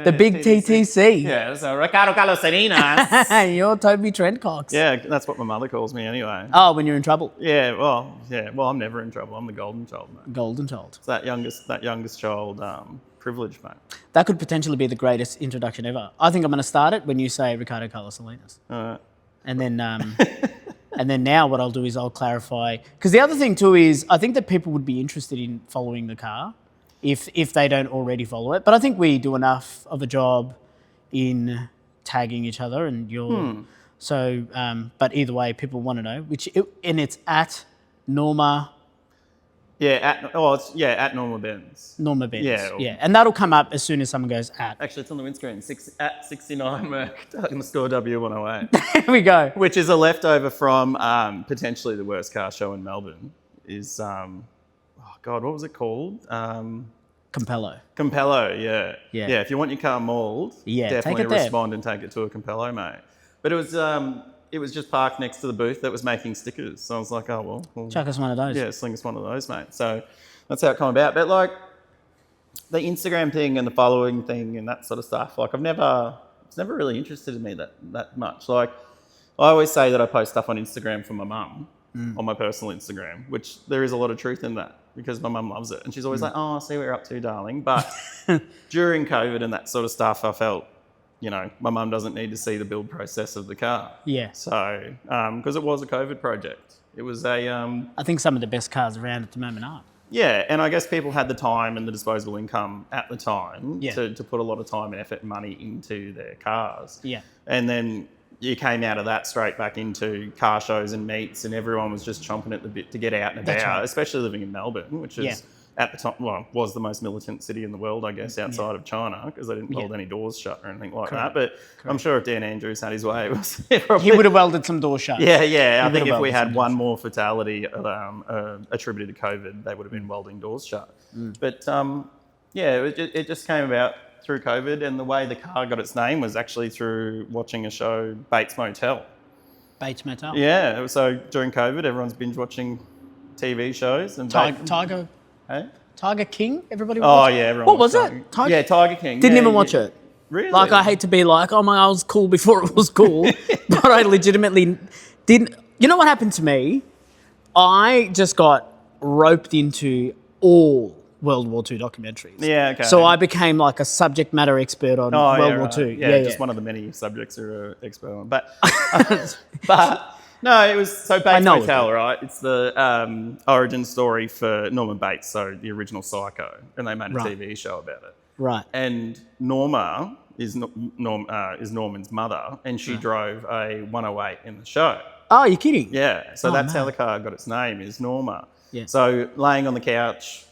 The big TTC. Yeah, so Ricardo Carlos Salinas. You're Toby Trentcox. Yeah, that's what my mother calls me anyway. Oh, when you're in trouble. Yeah, well, I'm never in trouble. I'm the golden child, mate. Golden child. It's that youngest child privilege, mate. That could potentially be the greatest introduction ever. I think I'm going to start it when you say Ricardo Carlos Salinas. And then and then now what I'll do is I'll clarify. Because the other thing too is I think that people would be interested in following the car if they don't already follow it. But I think we do enough of a job in tagging each other and So, but either way, people want to know, and it's at Norma. Yeah, at Norma Benz. Norma Benz. Yeah. And that'll come up as soon as someone goes at. Actually, it's on the windscreen. At 69 Merc in the store W108. There we go. Which is a leftover from potentially the worst car show in Melbourne. What was it called? Compello. Compello, yeah. If you want your car mauled, definitely respond and take it to a Compello, mate. But it was just parked next to the booth that was making stickers. So I was like, oh, well. Chuck us one of those. Yeah, sling us one of those, mate. So that's how it came about. But like the Instagram thing and the following thing and that sort of stuff, like it's never really interested in me that much. Like I always say that I post stuff on Instagram for my mum, on my personal Instagram, which there is a lot of truth in that because my mum loves it. And she's always like, oh, I see what you're up to, darling. But during COVID and that sort of stuff, I felt, my mum doesn't need to see the build process of the car. Yeah. So, because it was a COVID project. It was I think some of the best cars around at the moment are. Yeah, and I guess people had the time and the disposable income at the time to put a lot of time and effort and money into their cars. Yeah. And then you came out of that straight back into car shows and meets and everyone was just chomping at the bit to get out and about, especially living in Melbourne, which is... at the time, was the most militant city in the world, I guess, outside of China, because they didn't weld any doors shut or anything like that. But I'm sure if Dan Andrews had his way, he would have welded some doors shut. Yeah. I think if we had one more fatality attributed to COVID, they would have been welding doors shut. But it just came about through COVID, and the way the car got its name was actually through watching a show, Bates Motel. Bates Motel? Yeah. So during COVID, everyone's binge watching TV shows. And Tiger... Hey? Tiger King? Everybody watched it? Yeah, everyone what was it? Tiger King. Didn't even watch it. Really? Like, I hate to be like, oh my God, I was cool before it was cool. But I legitimately didn't. You know what happened to me? I just got roped into all World War II documentaries. Yeah, okay. So I became like a subject matter expert on World War II. Yeah, just one of the many subjects you're an expert on. But... No, it was Bates Motel, right? It's the origin story for Norman Bates, so the original Psycho, and they made a TV show about it. Right. And Norma is Norman's mother, and she drove a 108 in the show. Oh, you're kidding? Yeah. So that's how the car got its name, is Norma. Yeah. So laying on the couch,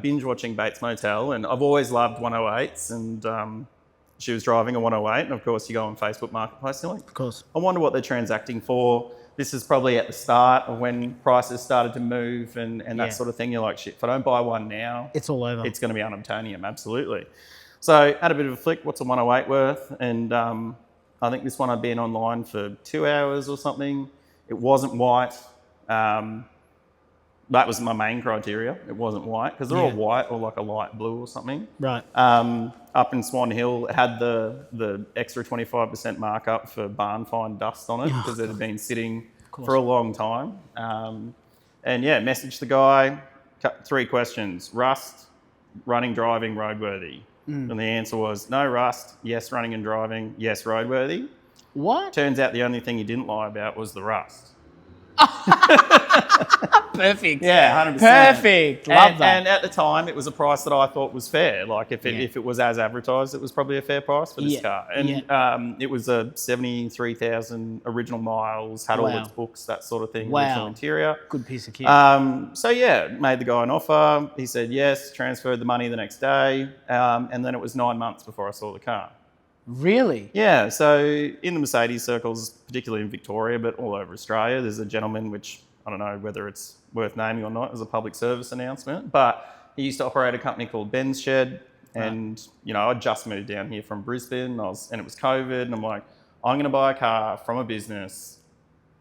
binge watching Bates Motel, and I've always loved 108s, and she was driving a 108, and of course you go on Facebook Marketplace, and you're like, of course, I wonder what they're transacting for. This is probably at the start of when prices started to move and that sort of thing. You're like, shit, if I don't buy one now... it's all over. It's going to be unobtainium, absolutely. So had a bit of a flick, what's a 108 worth? And I think this one I'd been online for 2 hours or something. It wasn't white. That was my main criteria. It wasn't white, because they're all white or like a light blue or something. Right. Up in Swan Hill, it had the extra 25% markup for barn find dust on it, because it had been sitting for a long time. Messaged the guy, 3 questions: rust, running, driving, roadworthy. And the answer was no rust, yes running and driving, yes roadworthy. What? Turns out the only thing he didn't lie about was the rust. Perfect. Yeah, 100%. Perfect. Love that. And at the time, it was a price that I thought was fair. Like if it was as advertised, it was probably a fair price for this car. And it was a 73,000 original miles, had all its books, that sort of thing, original interior. Good piece of kit. Made the guy an offer. He said yes, transferred the money the next day. And then it was 9 months before I saw the car. Really? Yeah, so in the Mercedes circles, particularly in Victoria, but all over Australia, there's a gentleman, which I don't know whether it's worth naming or not as a public service announcement, but he used to operate a company called Ben's Shed, and I just moved down here from Brisbane, and it was COVID, and I'm like, I'm going to buy a car from a business,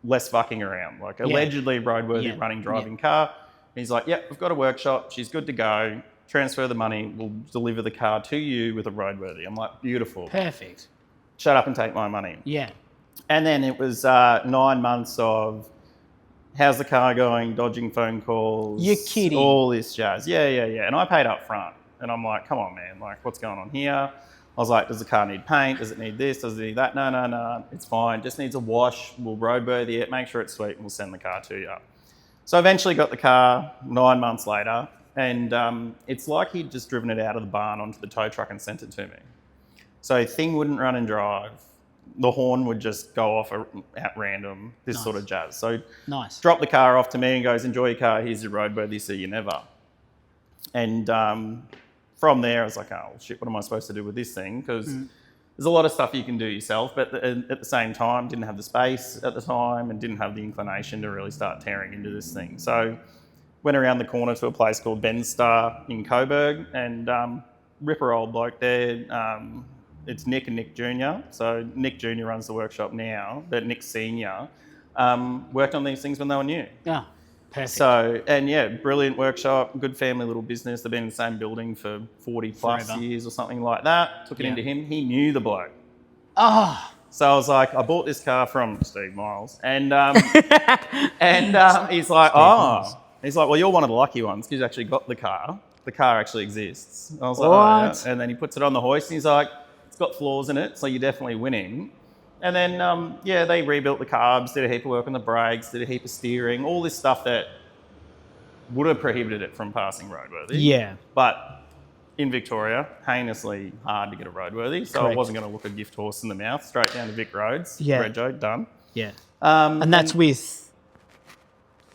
less fucking around, like allegedly roadworthy running, driving car. And he's like, yep, we've got a workshop, she's good to go, transfer the money, we'll deliver the car to you with a roadworthy. I'm like, beautiful. Perfect. Shut up and take my money. Yeah. And then it was 9 months of how's the car going, dodging phone calls. You're kidding. All this jazz. Yeah. And I paid up front. And I'm like, come on, man. Like, what's going on here? I was like, does the car need paint? Does it need this? Does it need that? No. It's fine. Just needs a wash. We'll roadworthy it. Make sure it's sweet and we'll send the car to you. So I eventually got the car 9 months later. And it's like he'd just driven it out of the barn onto the tow truck and sent it to me. So thing wouldn't run and drive. The horn would just go off at random, this sort of jazz. So drop the car off to me and goes, enjoy your car, here's your roadworthy, see you never. And from there, I was like, oh, shit, what am I supposed to do with this thing? Because there's a lot of stuff you can do yourself, but at the same time, didn't have the space at the time and didn't have the inclination to really start tearing into this thing. So went around the corner to a place called Ben's Star in Coburg and ripper old bloke there. It's Nick and Nick Jr. So Nick Jr. runs the workshop now, but Nick Sr. Worked on these things when they were new. Yeah. Perfect. So, and yeah, brilliant workshop, good family little business. They've been in the same building for 40 plus Forever. years or something like that. Took it into him. He knew the bloke. Oh. So I was like, I bought this car from Steve Miles. And he's like, he's like, well, you're one of the lucky ones because you actually got the car. The car actually exists. I was like, oh, yeah. And then he puts it on the hoist and he's like, it's got flaws in it, so you're definitely winning. And then, they rebuilt the carbs, did a heap of work on the brakes, did a heap of steering, all this stuff that would have prohibited it from passing roadworthy. Yeah. But in Victoria, heinously hard to get a roadworthy, so Correct. I wasn't going to look a gift horse in the mouth, straight down to Vic Roads. Yeah. Rego, done. Yeah. And that's with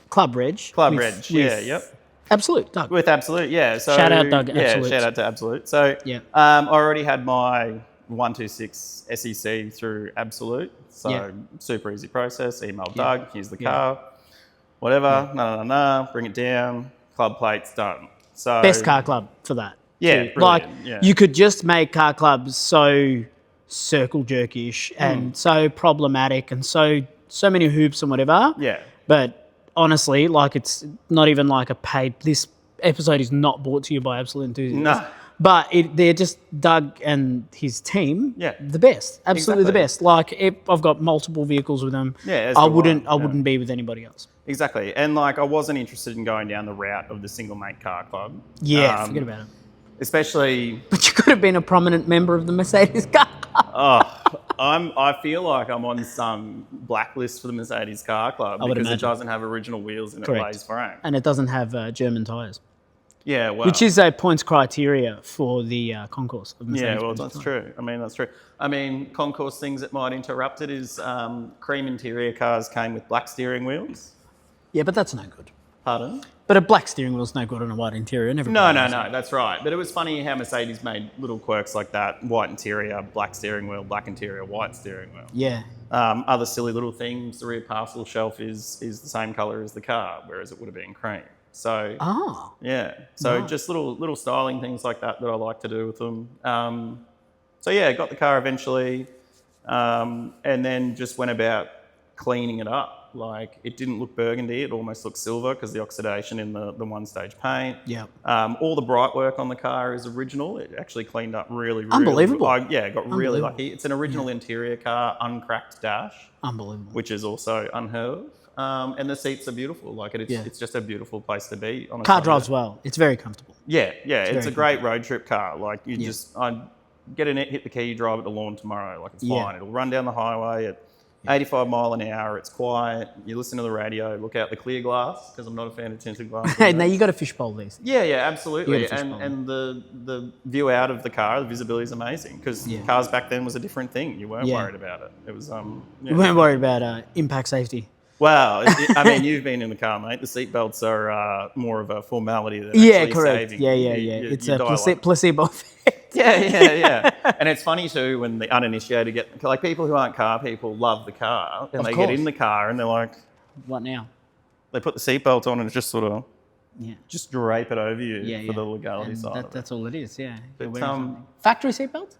Club Reg. Yep. Absolute, Doug. With Absolute, yeah. So, shout out, Doug, Yeah, Absolute. shout out to Absolute. So Yeah. I already had my 126 SEC through Absolute. So super easy process. Email Doug, here's the car, whatever, bring it down, club plates, done. So Best car club for that. Yeah, too. brilliant, You could just make car clubs so circle jerkish and so problematic and so many hoops and whatever. Yeah. But honestly, it's not even like a paid. This episode is not brought to you by Absolute Enthusiasts. No. But they're just Doug and his team. Yeah. The best. Absolutely Exactly. the best. If I've got multiple vehicles with them. Yeah, as I do wouldn't be with anybody else. Exactly. And I wasn't interested in going down the route of the single mate car club. Yeah, forget about it. Especially But you could have been a prominent member of the Mercedes car club. I feel like I'm on some blacklist for the Mercedes car club would because it imagine. doesn't have original wheels and Correct. it weighs frame. And it doesn't have German tyres. Yeah, well. Which is a points criteria for the concourse of Mercedes. Yeah, well, that's true. That's true. Concourse things that might interrupt it is cream interior cars came with black steering wheels. Yeah, but that's no good. Pardon? But a black steering wheel's no good on a white interior. No, that's right. But it was funny how Mercedes made little quirks like that. White interior, black steering wheel, black interior, white steering wheel. Yeah. Other silly little things, the rear parcel shelf is the same colour as the car, whereas it would have been cream. So yeah, so just little styling things like that I like to do with them. Got the car eventually, and then just went about cleaning it up. It didn't look burgundy; it almost looked silver because the oxidation in the one-stage paint. Yeah. All the bright work on the car is original. It actually cleaned up really, Unbelievable. Got really lucky. It's an original interior car, uncracked dash. Unbelievable. Which is also unheard of. And the seats are beautiful. It's just a beautiful place to be. On a Car Sunday. drives well. It's very comfortable. Yeah. It's a very great road trip car. I get in it, hit the key, drive it to lawn tomorrow. It's fine. It'll run down the highway at 85 mile an hour. It's quiet. You listen to the radio, look out the clear glass because I'm not a fan of tinted glass. Hey, now you got a fishbowl these. Yeah, absolutely. You got a fishbowl. And the view out of the car, the visibility is amazing because cars back then was a different thing. You weren't worried about it. It was You weren't worried about impact safety. Wow. You've been in the car, mate. The seatbelts are more of a formality than actually correct. saving. Yeah. It's a placebo effect. Yeah. And it's funny too when the uninitiated get, people who aren't car people love the car and get in the car and they're like, what now? They put the seatbelt on and it's just sort of just drape it over you for the legality and side of it. That's all it is, yeah. But, factory seatbelt?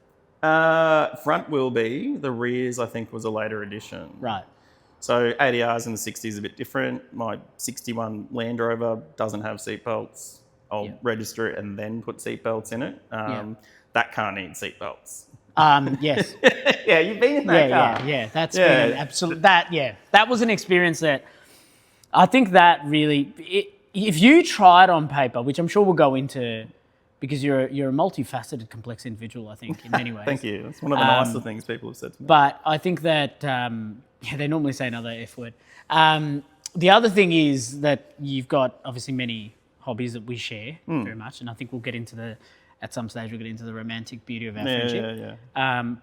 Front will be. The rears, I think, was a later addition. Right. So ADRs in the 60s a bit different. My 61 Land Rover doesn't have seatbelts. I'll register it and then put seatbelts in it. That car needs seatbelts. Yes. Yeah, you've been in that car. Yeah. That's been an absolute. That was an experience that I think that really. If you try it on paper, which I'm sure we'll go into, because you're a multifaceted, complex individual, I think, in many ways. Thank you. That's one of the nicer things people have said to me. But I think that they normally say another F word. The other thing is that you've got obviously many hobbies that we share very much, and I think we'll get into at some stage we'll get into the romantic beauty of our friendship.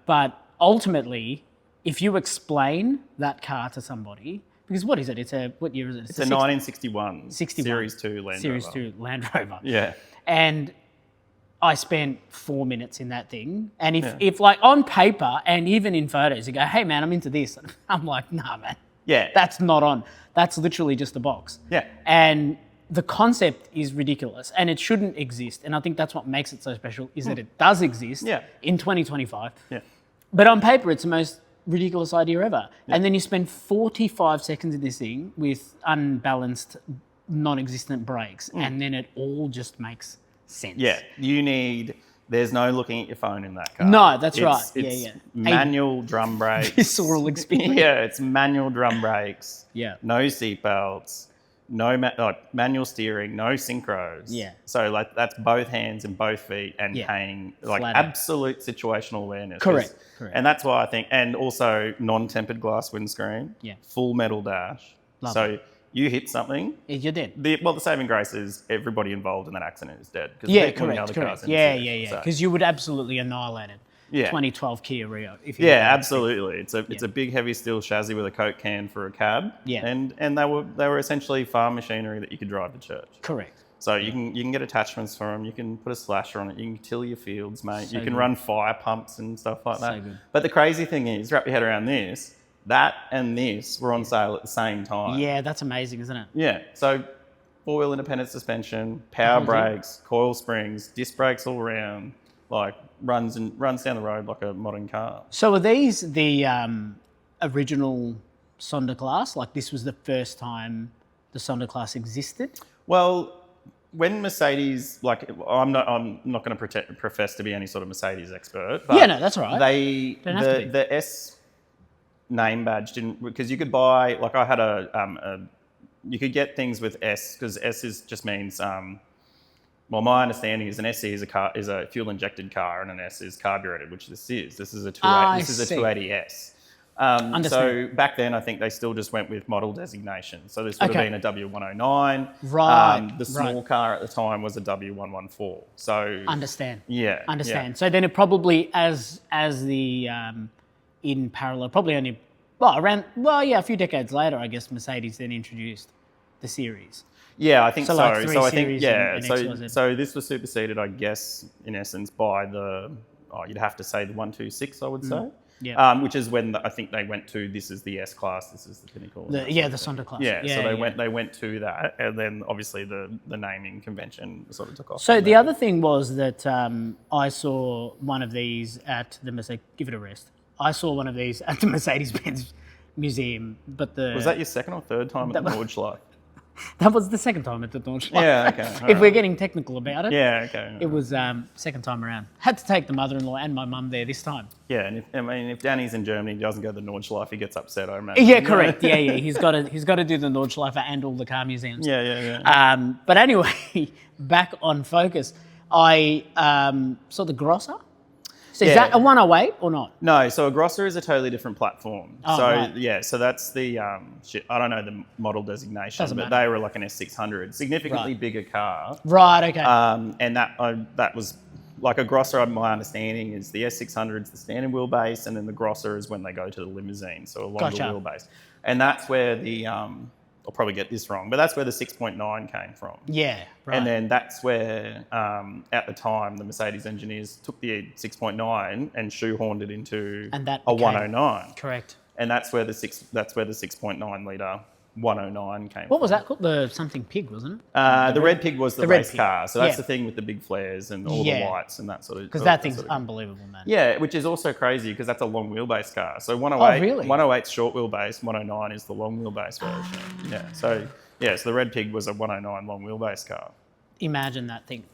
But ultimately, if you explain that car to somebody, because what is it? What year is it? It's a 1961 61 Series 2 Land Rover. Series 2 Land Rover. Yeah. And I spent 4 minutes in that thing. And if like on paper and even in photos, you go, hey man, I'm into this. I'm like, nah, man. Yeah. That's not on. That's literally just a box. Yeah. And the concept is ridiculous and it shouldn't exist. And I think that's what makes it so special is that it does exist in 2025. Yeah. But on paper, it's the most ridiculous idea ever. Yeah. And then you spend 45 seconds in this thing with unbalanced, non-existent brakes, and then it all just makes sense. Yeah, there's no looking at your phone in that car. No, that's right. It's manual drum brakes. Visceral experience. Yeah, it's manual drum brakes. Yeah. No seatbelts. No manual steering, no synchros. Yeah. So like that's both hands and both feet and paying like Flat absolute situational awareness. Correct. And that's why I think, and also non-tempered glass windscreen. Yeah. Full metal dash. Love so it. you hit something. You're dead. The saving grace is everybody involved in that accident is dead. Yeah, correct. Yeah. Because you would absolutely annihilate it. Yeah. 2012 Kia Rio. Absolutely. It's a big heavy steel chassis with a Coke can for a cab. Yeah. And they were essentially farm machinery that you could drive to church. Correct. So you can get attachments for them. You can put a slasher on it. You can till your fields, mate. So you can good. run fire pumps and stuff like that. So good. But the crazy thing is, wrap your head around this. That and this were on sale at the same time. Yeah, that's amazing, isn't it? Yeah. So four-wheel independent suspension, power brakes, coil springs, disc brakes all around. Like runs down the road like a modern car. So are these the original Sonda class? Like this was the first time the Sonda class existed? Well, when Mercedes, like I'm not going to profess to be any sort of Mercedes expert. But no, that's all right. The S name badge didn't, because you could buy, like I had you could get things with S, because S just means. Well, my understanding is an SE is a fuel injected car and an S is carbureted, which this is. This is a 280S. So back then, I think they still just went with model designation. So this would have been a W109. Right. The small car at the time was a W114. So understand. Yeah. Understand. Yeah. So then it probably as the in parallel, probably only a few decades later, I guess Mercedes then introduced the series. Yeah, I think so. Like so I think and so this was superseded, I guess, in essence, by you'd have to say the 126, I would say. Yeah. Which is when I think they went to this is the S class, this is the pinnacle. The Sonda class. Yeah. So they went to that, and then obviously the naming convention sort of took off. So the other thing was that I saw one of these at the Mercedes. Give it a rest. I saw one of these at the Mercedes-Benz Museum, but was that your second or third time at the Nordschleife? That was the second time at the Nordschleife. Yeah, okay. If we're getting technical about it. Yeah, okay. It was second time around. Had to take the mother-in-law and my mum there this time. Yeah, and if Danny's in Germany, he doesn't go to the Nordschleife, he gets upset, I imagine. Yeah, correct. Yeah. He's got to do the Nordschleife and all the car museums. Yeah. But anyway, back on focus. I saw the Grosser. So is that a 108 or not? No, so a Grosser is a totally different platform. Right. So that's the I don't know the model designation, Doesn't but matter. they were like an S600, significantly bigger car. Right. Okay. And that was like a Grosser. My understanding is the S600 is the standard wheelbase, and then the Grosser is when they go to the limousine, so a longer wheelbase. And that's where the I'll probably get this wrong, but that's where the 6.9 came from. Yeah, right. And then that's where, at the time, the Mercedes engineers took the 6.9 and shoehorned it into a 109. Correct. And that's where the 6.9 litre 109 came from. What was that called? The something pig, wasn't it? The Red Pig was the race car. So that's Yeah. the thing with the big flares and all the lights and that sort of. Because that thing's unbelievable, man. Yeah, which is also crazy because that's a long wheelbase car. So 108, really? 108's short wheelbase, 109 is the long wheelbase version. So the Red Pig was a 109 long wheelbase car. imagine that thing.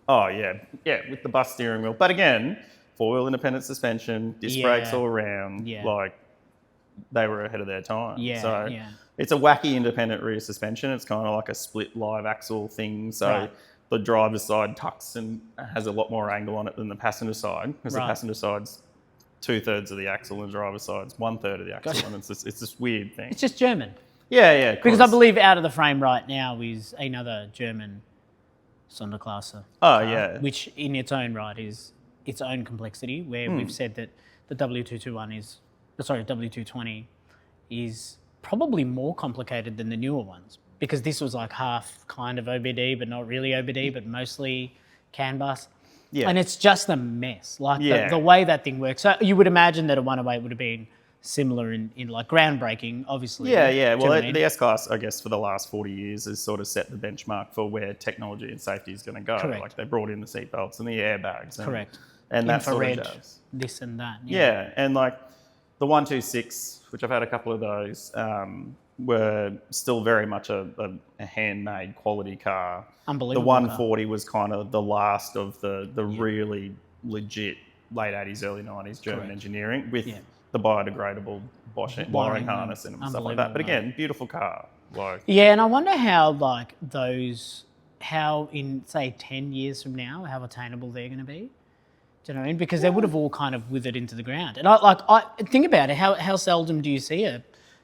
Oh, yeah. Yeah, with the bus steering wheel. But again, four-wheel independent suspension, disc brakes all around. Yeah. Like, they were ahead of their time. Yeah, So yeah. it's a wacky independent rear suspension. It's kind of like a split live axle thing. So the driver's side tucks and has a lot more angle on it than the passenger side, because the passenger side's 2/3 of the axle and the driver's side's 1/3 of the axle. Gotcha. And it's this weird thing. It's just German. Yeah. Because I believe out of the frame right now is another German Sonderklasse. Oh, yeah. Which in its own right is its own complexity, where we've said that the W220 is probably more complicated than the newer ones, because this was like half kind of OBD, but not really OBD, but mostly CAN bus. Yeah. And it's just a mess. Like the way that thing works. So you would imagine that a 108 would have been similar in like groundbreaking, obviously. Yeah. Well, the S-Class, I guess, for the last 40 years has sort of set the benchmark for where technology and safety is going to go. Correct. Like they brought in the seatbelts and the airbags. And, Correct. And that infrared, sort of jazz. This and that. Yeah. And like the 126, which I've had a couple of those, were still very much a handmade quality car. Unbelievable. The 140 was kind of the last of the really legit late 80s, early 90s German engineering with the biodegradable Bosch wiring harness and stuff like that. But again, beautiful car. Like, yeah, and I wonder how how in say 10 years from now, how attainable they're going to be. Do you know what I mean? Because they would have all kind of withered into the ground. And I think about it. How seldom do you see a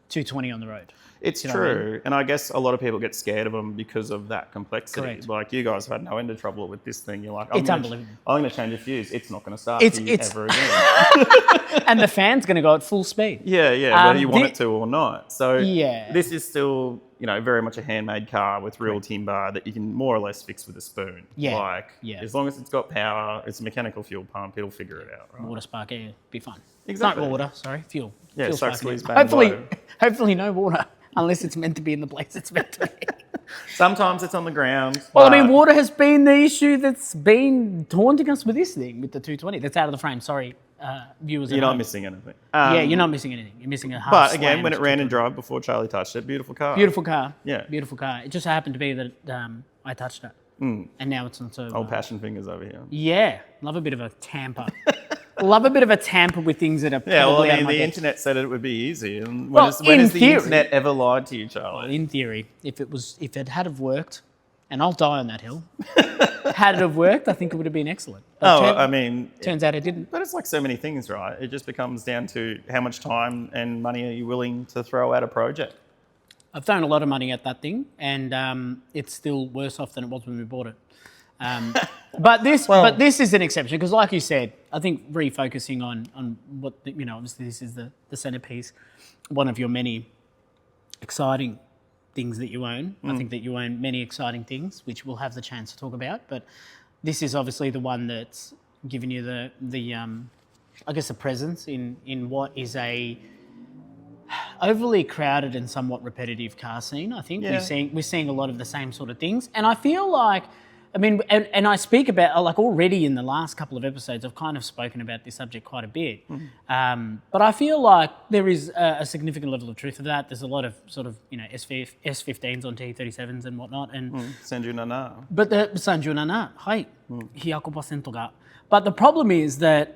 220 on the road? It's true. And I guess a lot of people get scared of them because of that complexity. Correct. Like you guys have had no end of trouble with this thing. You're like, it's unbelievable. I'm going to change a fuse. It's not going to start ever again. And the fan's going to go at full speed. Yeah, whether you want it to or not. So this is still, very much a handmade car with real timber that you can more or less fix with a spoon. As long as it's got power, it's a mechanical fuel pump, it'll figure it out. Right? Water spark air, be fun. Exactly. Not water, sorry, fuel. Yeah, fuel suck, spark squeeze, air. bang, Hopefully no water, unless it's meant to be in the place it's meant to be. Sometimes it's on the ground. Well, water has been the issue that's been taunting us with this thing, with the 220. That's out of the frame. Sorry, viewers. You're not missing anything. You're not missing anything. You're missing a half. But again, when it ran and drive before Charlie touched it, beautiful car. Beautiful car. Yeah. Beautiful car. It just happened to be that I touched it. And now it's not so... Old passion fingers over here. Yeah. Love a bit of a tamper. Love a bit of a tamper with things that are probably out of my the depth. internet said it would be easy. And when has the internet ever lied to you, Charlie? Well, in theory, if it had have worked, and I'll die on that hill, had it have worked, I think it would have been excellent. But turns out it didn't. But it's like so many things, right? It just becomes down to how much time and money are you willing to throw at a project. I've thrown a lot of money at that thing, and it's still worse off than it was when we bought it. But this is an exception, because like you said, I think refocusing on what, obviously this is the centerpiece, one of your many exciting things that you own. I think that you own many exciting things, which we'll have the chance to talk about, but this is obviously the one that's given you the I guess the presence in what is a overly crowded and somewhat repetitive car scene. I think we're seeing a lot of the same sort of things, and I feel like, and I speak about, like, already in the last couple of episodes, I've kind of spoken about this subject quite a bit. But I feel like there is a significant level of truth to that. There's a lot of sort of, S15s on T37s and whatnot. And Sanjunana. But the Sanjunana, hi, 100% ga. But the problem is that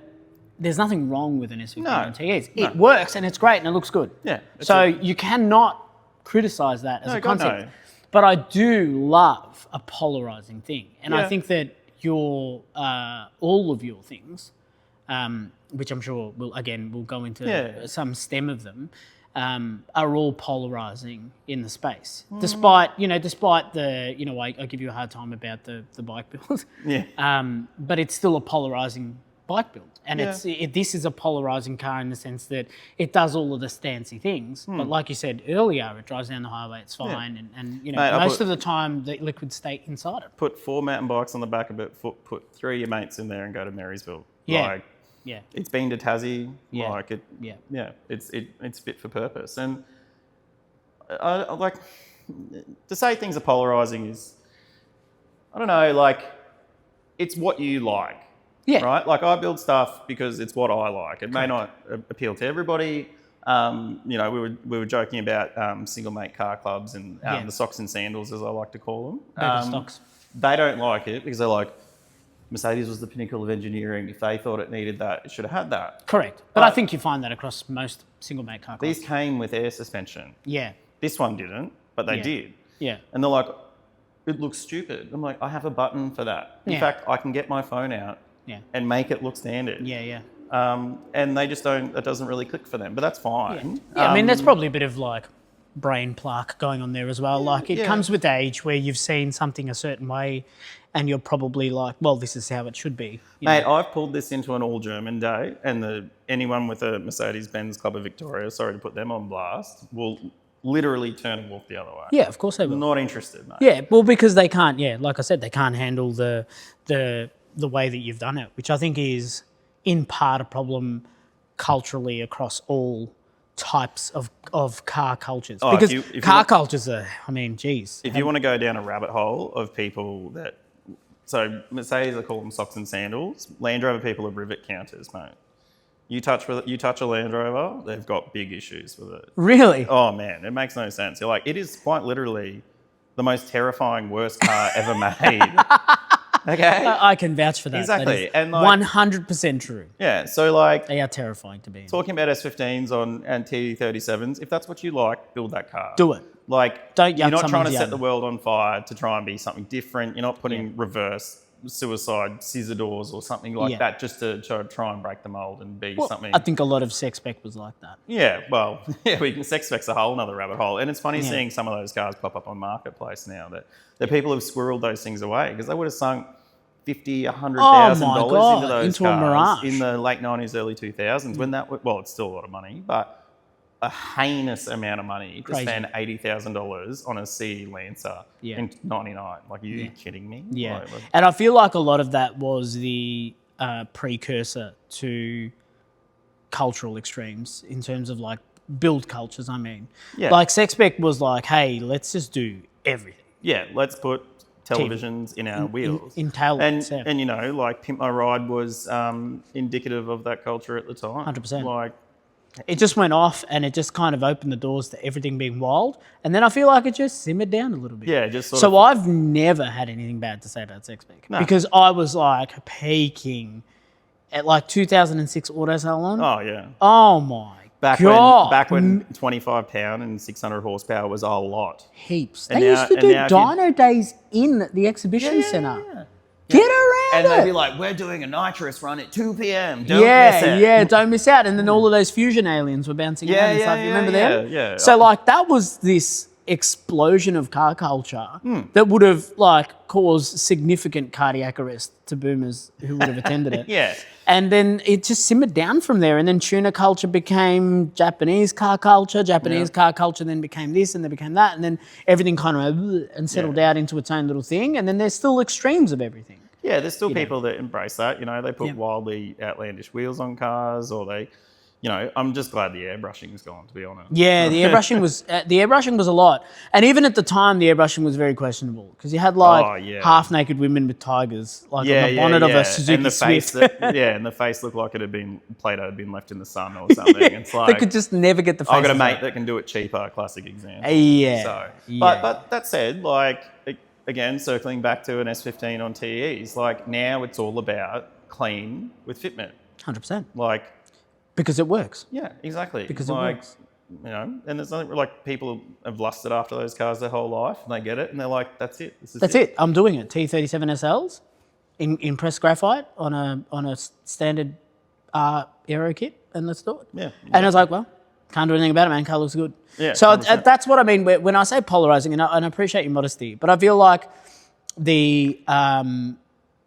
there's nothing wrong with an S15 on TEs. It works and it's great and it looks good. Yeah. So you cannot criticise that as a concept. No. But I do love a polarising thing. And I think that all of your things, which I'm sure we'll go into some stem of them, are all polarising in the space. Despite the, I give you a hard time about the bike build. But it's still a polarising bike build. And this is a polarising car in the sense that it does all of the stancy things. But like you said earlier, it drives down the highway, it's fine. And Mate, most of the time, the liquids stay inside it. Put 4 mountain bikes on the back of it, put 3 of your mates in there and go to Marysville. It's been to Tassie. It's fit for purpose. And I like, to say things are polarising is, I don't know, like, it's what you like. Yeah. Right? Like, I build stuff because it's what I like. It may not appeal to everybody. We were joking about single mate car clubs and the socks and sandals, as I like to call them. Burger stocks. they don't like it because they're like, Mercedes was the pinnacle of engineering. If they thought it needed that, it should have had that. Correct. But I think you find that across most single-make car classes. These came with air suspension. Yeah. This one didn't, but they did. Yeah. And they're like, it looks stupid. I'm like, I have a button for that. In fact, I can get my phone out and make it look standard. Yeah, yeah. And they just don't, it doesn't really click for them, but that's fine. Yeah, I mean, there's probably a bit of like brain plaque going on there as well. Like it comes with age where you've seen something a certain way and you're probably like, well, this is how it should be. Mate, I've pulled this into an all-German day and anyone with a Mercedes-Benz Club of Victoria, sorry to put them on blast, will literally turn and walk the other way. Yeah, of course they will. Not interested, mate. Yeah, well, because they can't, like I said, they can't handle the way that you've done it, which I think is in part a problem culturally across all types of car cultures. Because car cultures are, I mean, geez. If you want to go down a rabbit hole of people that, so Mercedes, I call them socks and sandals. Land Rover people are rivet counters, mate. You touch a Land Rover, they've got big issues with it. Really? Oh man, it makes no sense. You're like, it is quite literally the most terrifying, worst car ever made. Okay? I can vouch for that. Exactly. That is 100% true. Yeah, so like... They are terrifying to be in. Talking about S15s and T37s, if that's what you like, build that car. Do it. Like, don't you're not trying to set the world on fire to try and be something different. You're not putting reverse suicide scissor doors or something like that just to try and break the mold and be something. I think a lot of sex spec was like that. Yeah, well, sex spec's a whole other rabbit hole. And it's funny seeing some of those cars pop up on Marketplace now that people have squirreled those things away because they would have sunk $50,000, $100,000 into those cars in the late 90s, early 2000s when it's still a lot of money, but a heinous amount of money to spend $80,000 on a CE Lancer in '99. Like, are you kidding me? Yeah. Like, and I feel like a lot of that was the precursor to cultural extremes in terms of like build cultures, I mean. Yeah. Like sex spec was like, hey, let's just do everything. Yeah, let's put televisions in our wheels. In taillights, and you know, like Pimp My Ride was indicative of that culture at the time. 100%. Like, it just went off and it just kind of opened the doors to everything being wild. And then I feel like it just simmered down a little bit. Yeah, just sort of. So I've never had anything bad to say about sex spec because I was like peaking at like 2006 Auto Salon. Oh, yeah. Oh, my God. Back when 25 pound and 600 horsepower was a lot. Heaps. They used to do dyno days in the exhibition centre. Yeah. Get around and it. they'd be like, we're doing a nitrous run at 2 p.m. Don't miss it. Yeah, don't miss out. And then all of those fusion aliens were bouncing around and stuff. You remember them? Yeah. So like that was this explosion of car culture that would have like caused significant cardiac arrest to boomers who would have attended it. Yeah. And then it just simmered down from there. And then tuner culture became Japanese car culture. Japanese car culture then became this and then became that. And then everything kind of settled out into its own little thing. And then there's still extremes of everything. Yeah, there's still people that embrace that. You know, they put wildly outlandish wheels on cars or they, you know, I'm just glad the airbrushing is gone, to be honest. Yeah, the airbrushing was a lot. And even at the time, the airbrushing was very questionable because you had like half-naked women with tigers like on the bonnet of a Suzuki Swift. And the face looked like Play-Doh had been left in the sun or something. It's like, they could just never get the face. I've got a mate that can do it cheaper, classic example. But that said, like, again, circling back to an S15 on TEs, like now it's all about clean with fitment. 100%. Like, because it works. Yeah, exactly. Because it works. You know, and there's nothing like people have lusted after those cars their whole life and they get it and they're like, that's it. That's it. I'm doing it. T37 SLs in pressed graphite on a standard aero kit and let's do it. Yeah. And I was like, well, can't do anything about it, man. Car looks good. Yeah. So that's what I mean when I say polarizing, and I appreciate your modesty, but I feel like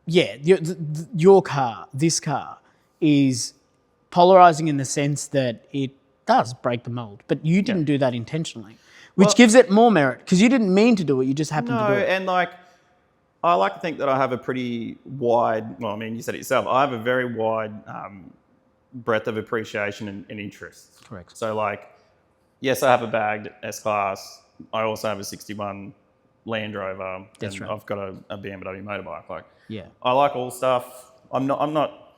your car, this car, is polarizing in the sense that it does break the mold, but you didn't do that intentionally, which gives it more merit because you didn't mean to do it, you just happened to do it. And like, I like to think that I have a pretty wide, well, I mean, you said it yourself, I have a very wide breadth of appreciation and interests. Correct. So like, yes, I have a bagged S-Class. I also have a 61 Land Rover. I've got a BMW motorbike. Like, I like all stuff. I'm not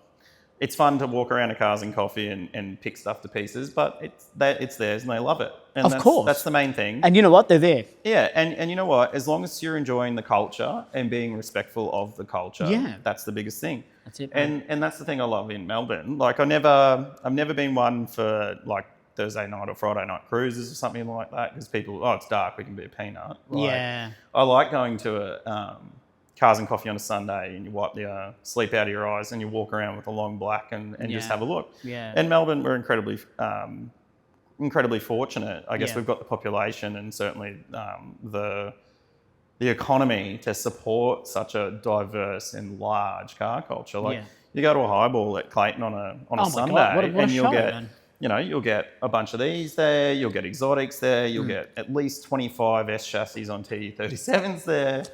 it's fun to walk around a Cars and Coffee and pick stuff to pieces, but it's theirs and they love it. And Of course. That's the main thing. And you know what? They're there. Yeah, and you know what? As long as you're enjoying the culture and being respectful of the culture, that's the biggest thing. That's it. And that's the thing I love in Melbourne. Like I've never been one for like Thursday night or Friday night cruises or something like that because people, it's dark, we can be a peanut. Like, yeah. I like going to a Cars and Coffee on a Sunday and you wipe the sleep out of your eyes and you walk around with a long black and just have a look. Yeah. In Melbourne, we're incredibly fortunate. I guess we've got the population and certainly the economy to support such a diverse and large car culture. Like you go to a highball at Clayton on a Sunday, God. What and you'll show, get man. you'll get a bunch of these there. You'll get exotics there. You'll get at least 25 S chassis on TE37s there.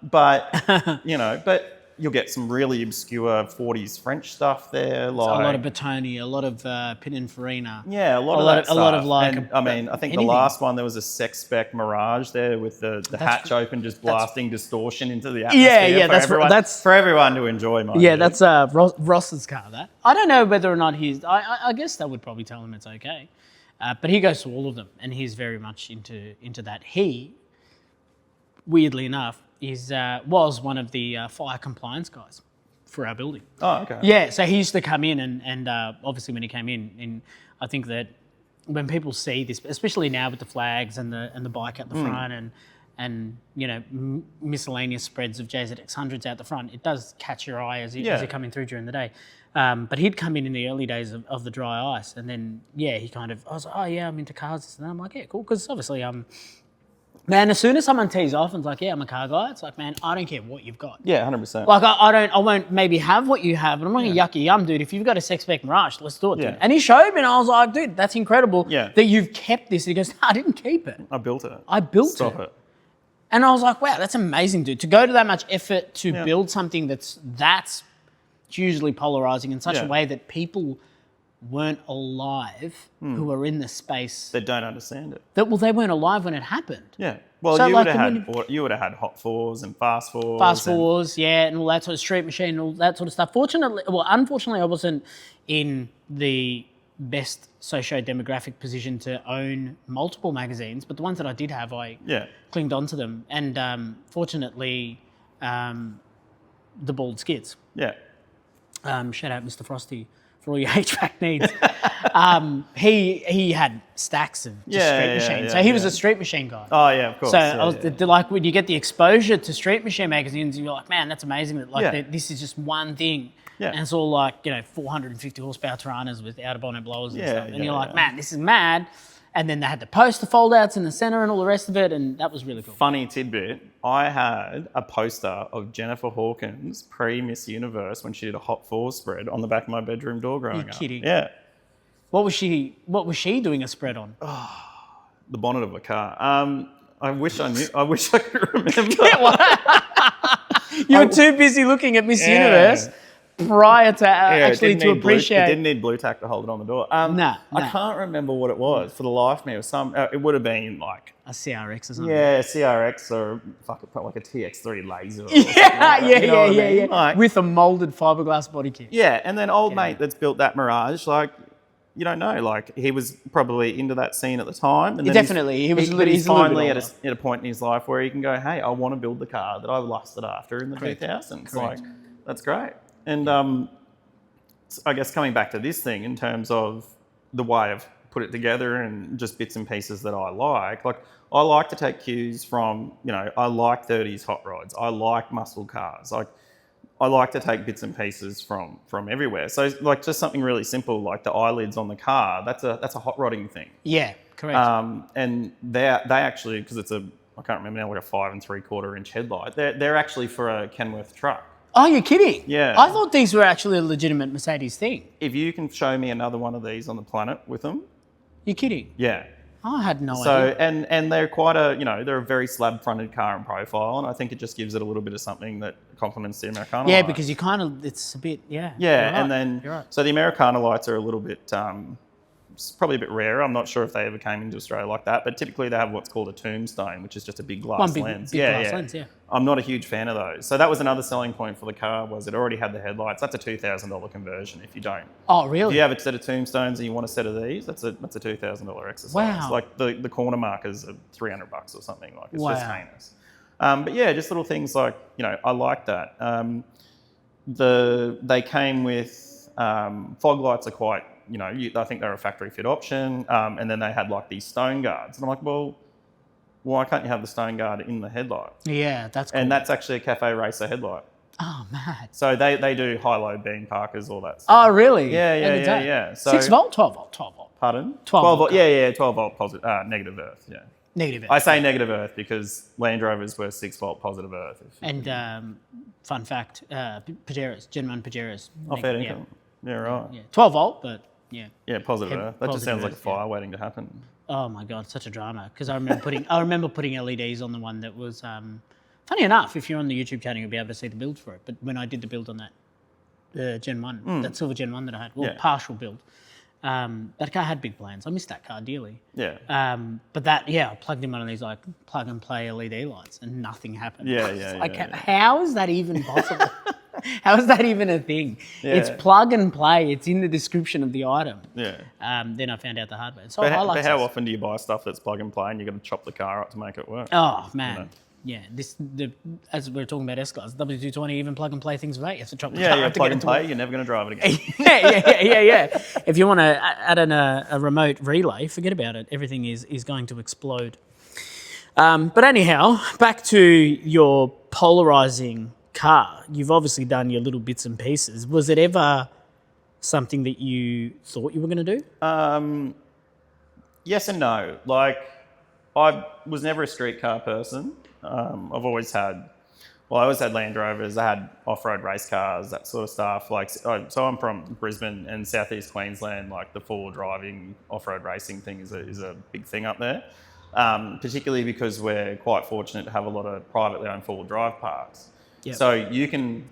But you'll get some really obscure 40s French stuff there. Like a lot of Bertoni, a lot of Pininfarina. Yeah, a lot of that stuff. A lot of like. And, I think anything. the last one there was a Sex Spec Mirage there with the hatch open, just blasting distortion into the atmosphere. That's for everyone to enjoy. That's Ross's car. That I don't know whether or not he's. I guess that would probably tell him it's okay, but he goes to all of them, and he's very much into that. He, weirdly enough, was one of the fire compliance guys for our building. Oh, okay. Yeah, so he used to come in and obviously when he came in, I think that when people see this, especially now with the flags and the bike at the front and miscellaneous spreads of JZX100s out the front, it does catch your eye as you're coming through during the day. But he'd come in the early days of the dry ice, and then I was like, oh yeah, I'm into cars, and I'm like, yeah, cool, because obviously man, as soon as someone tees off and is like, yeah, I'm a car guy, it's like, man, I don't care what you've got. Yeah, 100%. Like, I won't maybe have what you have, but I'm not going to yuck your yum, dude. If you've got a Sex Spec Mirage, let's do it, dude. And he showed me, and I was like, dude, that's incredible that you've kept this. And he goes, no, I didn't keep it. I built it. Stop it. And I was like, wow, that's amazing, dude. To go to that much effort to build something that's hugely polarising in such a way that people weren't alive who were in the space. They don't understand it. They weren't alive when it happened. Yeah. Well, so you would have had hot fours and fast fours. And all that sort of street machine and all that sort of stuff. Unfortunately, I wasn't in the best socio-demographic position to own multiple magazines, but the ones that I did have, I clinged onto them. And fortunately, the bald skids. Yeah. Shout out Mr. Frosty for all your HVAC needs. He had stacks of street machines. So he was a street machine guy. Oh, yeah, of course. So like when you get the exposure to street machine magazines, you're like, man, that's amazing that this is just one thing. Yeah. And it's all like, 450 horsepower Tiranas with outer bonnet blowers and stuff. And you're like, man, this is mad. And then they had the poster fold-outs in the centre and all the rest of it, and that was really cool. Funny tidbit, I had a poster of Jennifer Hawkins pre-Miss Universe when she did a Hot 4 spread on the back of my bedroom door growing up. You're kidding. Yeah. What was she doing a spread on? The bonnet of a car. I wish I knew. I wish I could remember. You were too busy looking at Miss Universe prior to actually to appreciate. It didn't need blue tack to hold it on the door. I can't remember what it was for the life of me. It was it would have been like a CRX or something. Yeah, a CRX or probably like a TX3 laser. Yeah. Like, with a molded fiberglass body kit. Yeah, and then old mate that's built that Mirage, like, you don't know, like he was probably into that scene at the time. And then he's finally at a point in his life where he can go, hey, I want to build the car that I lusted after in the 2000s. Like, that's great. And I guess coming back to this thing in terms of the way I've put it together and just bits and pieces that I like I like to take cues from, I like 30s hot rods. I like muscle cars. Like, I like to take bits and pieces from everywhere. So like just something really simple like the eyelids on the car, that's a hot rodding thing. Yeah, correct. And they actually, because it's I can't remember now, like a 5 3/4 inch headlight. They're actually for a Kenworth truck. Oh, you're kidding? Yeah. I thought these were actually a legitimate Mercedes thing. If you can show me another one of these on the planet with them. You're kidding? Yeah. I had no idea. So, and they're quite they're a very slab-fronted car and profile, and I think it just gives it a little bit of something that complements the Americana Yeah, light. because it's a bit, Yeah, and then, so the Americana lights are a little bit, it's probably a bit rarer. I'm not sure if they ever came into Australia like that, but typically they have what's called a tombstone, which is just a big glass lens. Big glass lens, yeah. I'm not a huge fan of those. So that was another selling point for the car, was it already had the headlights. That's a $2,000 conversion if you don't. Oh, really? If you have a set of tombstones and you want a set of these, that's a $2,000 exercise. Wow. Like the corner markers are $300 or something. Like, it's Wow. just heinous. But yeah, just little things like, I like that. They came with fog lights are quite, I think they're a factory fit option. And then they had like these stone guards. And I'm like, well, why can't you have the stone guard in the headlight? Yeah, that's cool. And that's actually a Cafe Racer headlight. Oh, mad. So they do high-low beam parkers, all that stuff. Oh, really? Yeah. So, 6 volt, 12 volt, 12 volt. Pardon? 12 volt. Yeah, 12 volt positive, negative earth, yeah. Negative earth. I say negative earth because Land Rovers were 6 volt positive earth. And fun fact, Pajeras, Gen 1 Pajeras. Oh, fair income. Yeah, right. Yeah. 12 volt, but yeah. Yeah, positive earth. That just sounds like a fire waiting to happen. Oh my God, such a drama. Because I remember putting LEDs on the one that was, funny enough, if you're on the YouTube channel, you'll be able to see the build for it. But when I did the build on that Gen 1, that silver Gen 1 that I had, partial build, that car had big plans. I missed that car dearly. Yeah. But that, I plugged in one of these like plug and play LED lights and nothing happened. Yeah. How is that even possible? How is that even a thing? Yeah. It's plug and play. It's in the description of the item. Yeah. Then I found out the hard way. So But how this. often do you buy stuff that's plug and play and you've got to chop the car up to make it work? Oh, man. Yeah, as we were talking about S-Class, W220 even plug and play things right. You have to chop the car up to plug get and it to play, work. you're never going to drive it again. Yeah. If you want to add in a remote relay, forget about it. Everything is going to explode. But anyhow, back to your polarising car. You've obviously done your little bits and pieces. Was it ever something that you thought you were going to do? Yes and no. Like, I was never a street car person. I always had Land Rovers. I had off-road race cars, that sort of stuff. Like, so I'm from Brisbane and southeast Queensland. Like, the four-wheel driving off-road racing thing is a big thing up there. Particularly because we're quite fortunate to have a lot of privately owned four-wheel drive parks. Yep. So you can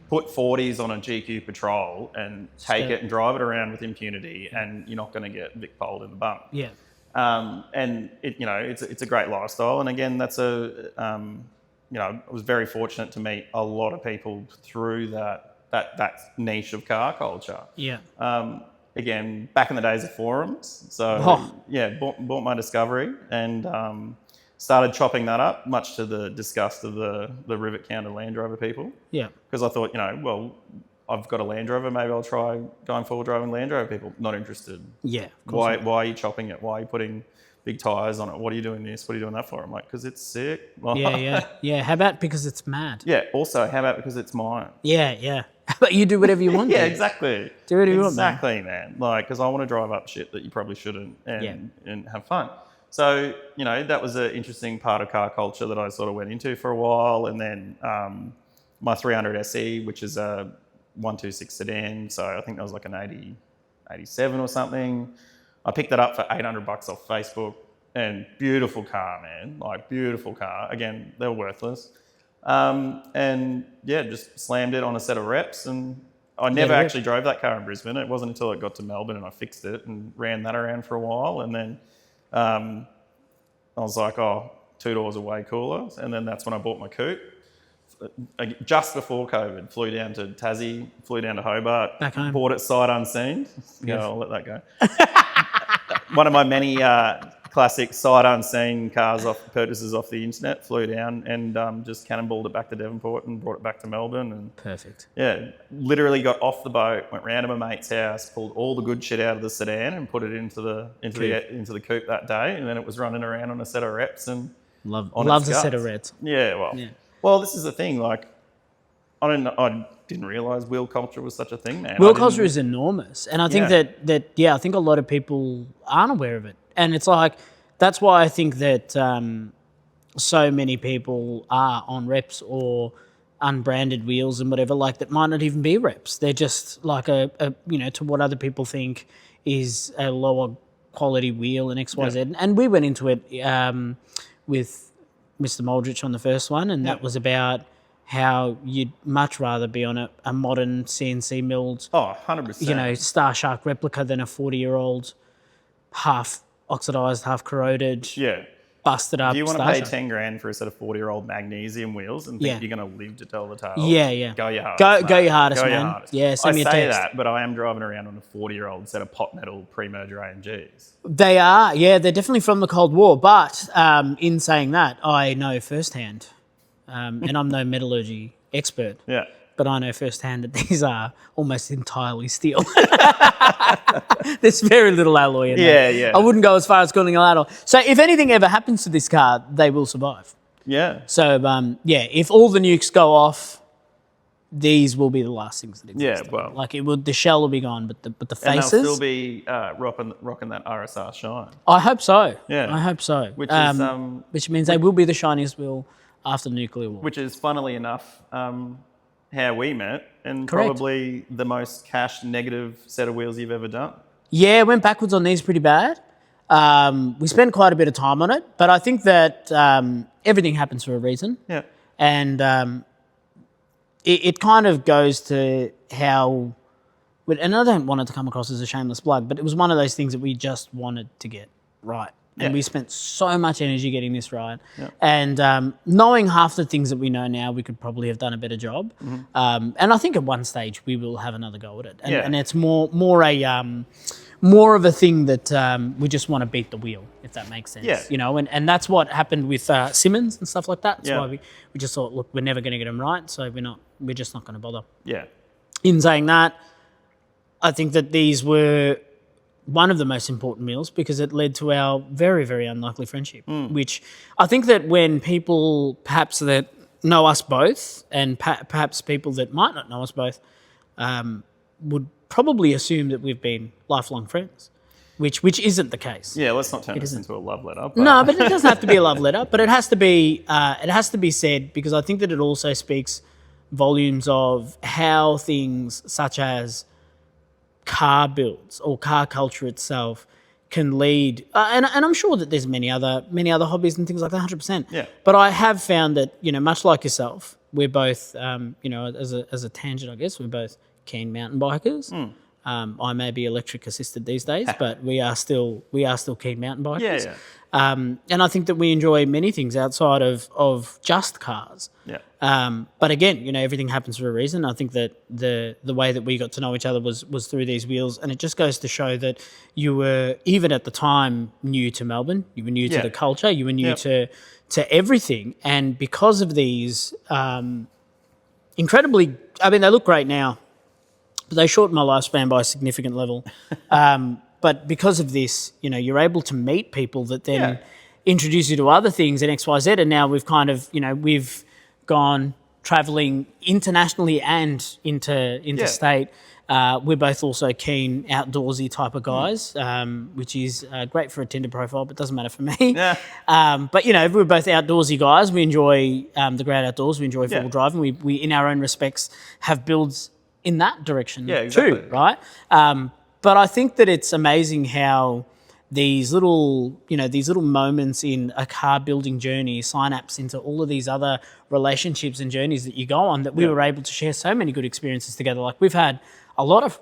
put 40s on a GQ Patrol and take it and drive it around with impunity, and you're not going to get Vic Poled in the bum. Yeah. And it's a great lifestyle. And again, that's I was very fortunate to meet a lot of people through that niche of car culture. Yeah. Again, back in the days of forums. So bought my Discovery and started chopping that up, much to the disgust of the rivet counter Land Rover people. Yeah. Because I thought, I've got a Land Rover, maybe I'll try going four-wheel driving Land Rover people. Not interested. Yeah. Why are you chopping it? Why are you putting big tyres on it? What are you doing this? What are you doing that for? I'm like, because it's sick. Yeah. How about because it's mad? Yeah. Also, how about because it's mine? Yeah. But you do whatever you want. Yeah, exactly. Do whatever you want, Exactly, man. Like, because I want to drive up shit that you probably shouldn't and have fun. So, that was an interesting part of car culture that I sort of went into for a while. And then my 300 SE, which is a 126 sedan. So I think that was like an 87 or something. I picked that up for $800 off Facebook, and beautiful car, man. Like, beautiful car. Again, they were worthless. Just slammed it on a set of reps, and I never actually drove that car in Brisbane. It wasn't until it got to Melbourne and I fixed it and ran that around for a while. And then I was like, oh, two doors are way cooler. And then that's when I bought my coupe. Just before COVID, flew down to Tassie, flew down to Hobart, back home. Bought it sight unseen. Yeah, I'll let that go. One of my many classic sight unseen purchases off the internet, flew down and just cannonballed it back to Devonport and brought it back to Melbourne. And perfect. Yeah, literally got off the boat, went round to my mate's house, pulled all the good shit out of the sedan and put it into the coupe that day, and then it was running around on a set of reps and loves a set of reps. Well, this is the thing. Like, I didn't realise wheel culture was such a thing, man. Wheel culture is enormous, and I think I think a lot of people aren't aware of it, and it's like that's why I think that so many people are on reps or unbranded wheels and whatever, like that might not even be reps. They're just like to what other people think is a lower quality wheel and XYZ. And we went into it with Mr. Moldrich on the first one, and that was about how you'd much rather be on a modern CNC milled, 100%. Star Shark replica than a 40-year-old half oxidized, half corroded, Yeah. busted up. Do you want to pay starter. 10 grand for a set of 40-year-old magnesium wheels and think you're going to live to tell the tale? Yeah. Go your hardest. Go your hardest, Go your man. hardest. Yeah, send me a I say text. that, but I am driving around on a 40-year-old set of pot metal pre-merger AMGs. They are, yeah, they're definitely from the Cold War. But in saying that, I know firsthand, and I'm no metallurgy expert, Yeah. but I know firsthand that these are almost entirely steel. There's very little alloy in there. Yeah. I wouldn't go as far as calling it alloy. So if anything ever happens to this car, they will survive. Yeah. So, if all the nukes go off, these will be the last things that exist. Yeah, well. Like the shell will be gone, but the faces. And they'll still be rocking that RSR shine. I hope so. Yeah. I hope so. Which means they will be the shiniest wheel after the nuclear war. Which is, funnily enough, how we met, and Correct. probably the most cash negative set of wheels you've ever done. Yeah, went backwards on these pretty bad. We spent quite a bit of time on it, but I think that everything happens for a reason. Yeah. And it kind of goes to how, and I don't want it to come across as a shameless plug, but it was one of those things that we just wanted to get right. And we spent so much energy getting this right. Yeah. And knowing half the things that we know now, we could probably have done a better job. Mm-hmm. And I think at one stage we will have another go at it. And, Yeah. and it's more of a thing that we just want to beat the wheel, if that makes sense. Yeah. You know, and that's what happened with Simmons and stuff like that. That's Yeah. why we just thought, look, we're never going to get them right, so we're just not going to bother. Yeah. In saying that, I think that these were one of the most important meals because it led to our very, very unlikely friendship, which I think that when people perhaps that know us both and perhaps people that might not know us both would probably assume that we've been lifelong friends, which isn't the case. Yeah, let's not turn this into a love letter. No, but it doesn't have to be a love letter, but it has to be said because I think that it also speaks volumes of how things such as car builds or car culture itself can lead, and I'm sure that there's many other hobbies and things like that, 100%. Yeah. But I have found that much like yourself, we're both as a tangent, I guess, we're both keen mountain bikers. I may be electric assisted these days, but we are still keen mountain bikers. Yeah. And I think that we enjoy many things outside of just cars. Yeah. But again, everything happens for a reason. I think that the way that we got to know each other was through these wheels, and it just goes to show that you were, even at the time, new to Melbourne. You were new to the culture. You were new to everything, and because of these incredibly, I mean, they look great now, but they shortened my lifespan by a significant level. But because of this, you're able to meet people that then introduce you to other things in XYZ, and now we've kind of, we've gone travelling internationally and interstate. We're both also keen outdoorsy type of guys, which is great for a Tinder profile, but doesn't matter for me. Yeah. But we're both outdoorsy guys. We enjoy the great outdoors. We enjoy four-wheel driving. We in our own respects have builds in that direction too, right? But I think that it's amazing how these little moments in a car building journey synapse into all of these other relationships and journeys that you go on, that we were able to share so many good experiences together. Like we've had a lot of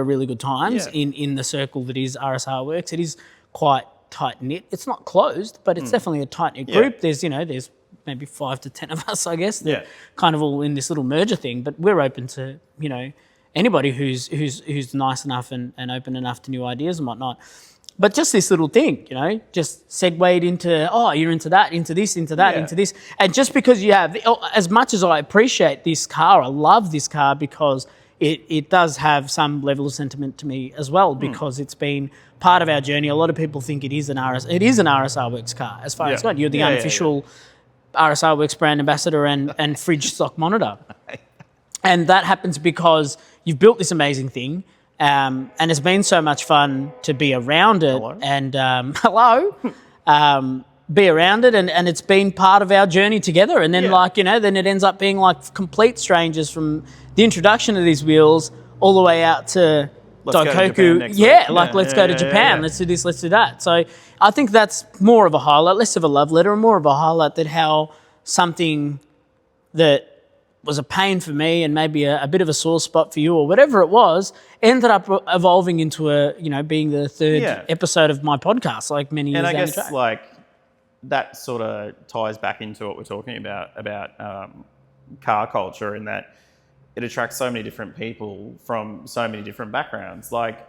really good times in the circle that is RSR Works. It is quite tight knit. It's not closed, but it's definitely a tight knit group. There's maybe 5 to 10 of us, I guess, that kind of all in this little merger thing. But we're open to anybody who's nice enough and open enough to new ideas and whatnot. But just this little thing, just segued into, you're into that, into this, into that, into this. And just because you have, as much as I appreciate this car, I love this car because it does have some level of sentiment to me as well, because it's been part of our journey. A lot of people think it is an RSR Works car as far as it's gone. You're the unofficial RSR Works brand ambassador and fridge stock monitor. And that happens because you've built this amazing thing, and it's been so much fun to be around it. Be around it, and it's been part of our journey together. And then then it ends up being like complete strangers from the introduction of these wheels all the way out to Daikoku. Let's go to Japan. Let's do this, let's do that. So I think that's more of a highlight, less of a love letter, and more of a highlight that how something that was a pain for me and maybe a bit of a sore spot for you or whatever it was, ended up evolving into being the third episode of my podcast, like many years and I down the guess track. like that sort of ties back into what we're talking about car culture, in that it attracts so many different people from so many different backgrounds. Like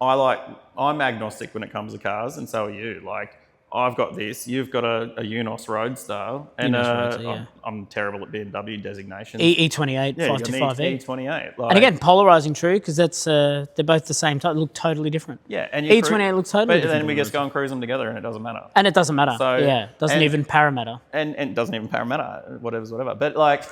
I'm agnostic when it comes to cars, and so are you. Like I've got this, you've got a Unos Roadster, and I'm terrible at BMW designations. E28, 525E. E28. And again, polarising true, because that's they're both the same type, look totally different. Yeah, and E28 looks totally different. But then we just go and cruise them together, and it doesn't matter. And it doesn't matter. So, doesn't even paramatter. And it doesn't even paramatter, whatever. But like,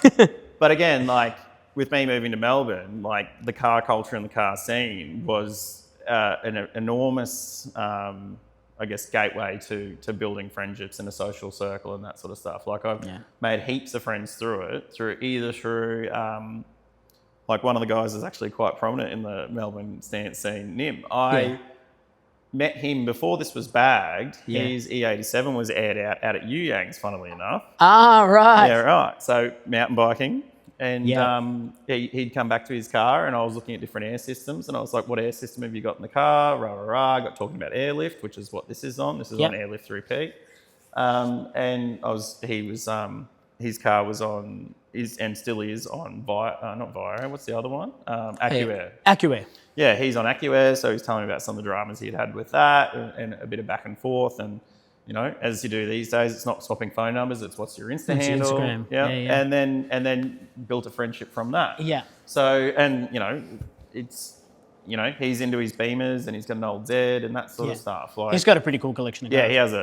but again, like with me moving to Melbourne, like the car culture and the car scene was an enormous, I guess, gateway to building friendships in a social circle and that sort of stuff. Like I've made heaps of friends through like one of the guys is actually quite prominent in the Melbourne stance scene, Nim. I met him before this was bagged. His E87 was aired out at Yu Yang's, funnily enough. Ah, right. Yeah, right. So mountain biking. And he'd come back to his car, and I was looking at different air systems, and I was like, what air system have you got in the car? I got talking about airlift, which is what this is on. This is on airlift 3P. And his car was on, and still is on, not Viro, what's the other one? AccuAir. AccuAir. Yeah, he's on AccuAir, so he's telling me about some of the dramas he'd had with that, and a bit of back and forth. And you know, as you do these days, it's not swapping phone numbers, it's what's your Insta handle. Instagram. Yeah. And then built a friendship from that. Yeah. So, and he's into his Beamers, and he's got an old Z and that sort of stuff. Like, he's got a pretty cool collection of cars. Yeah, he has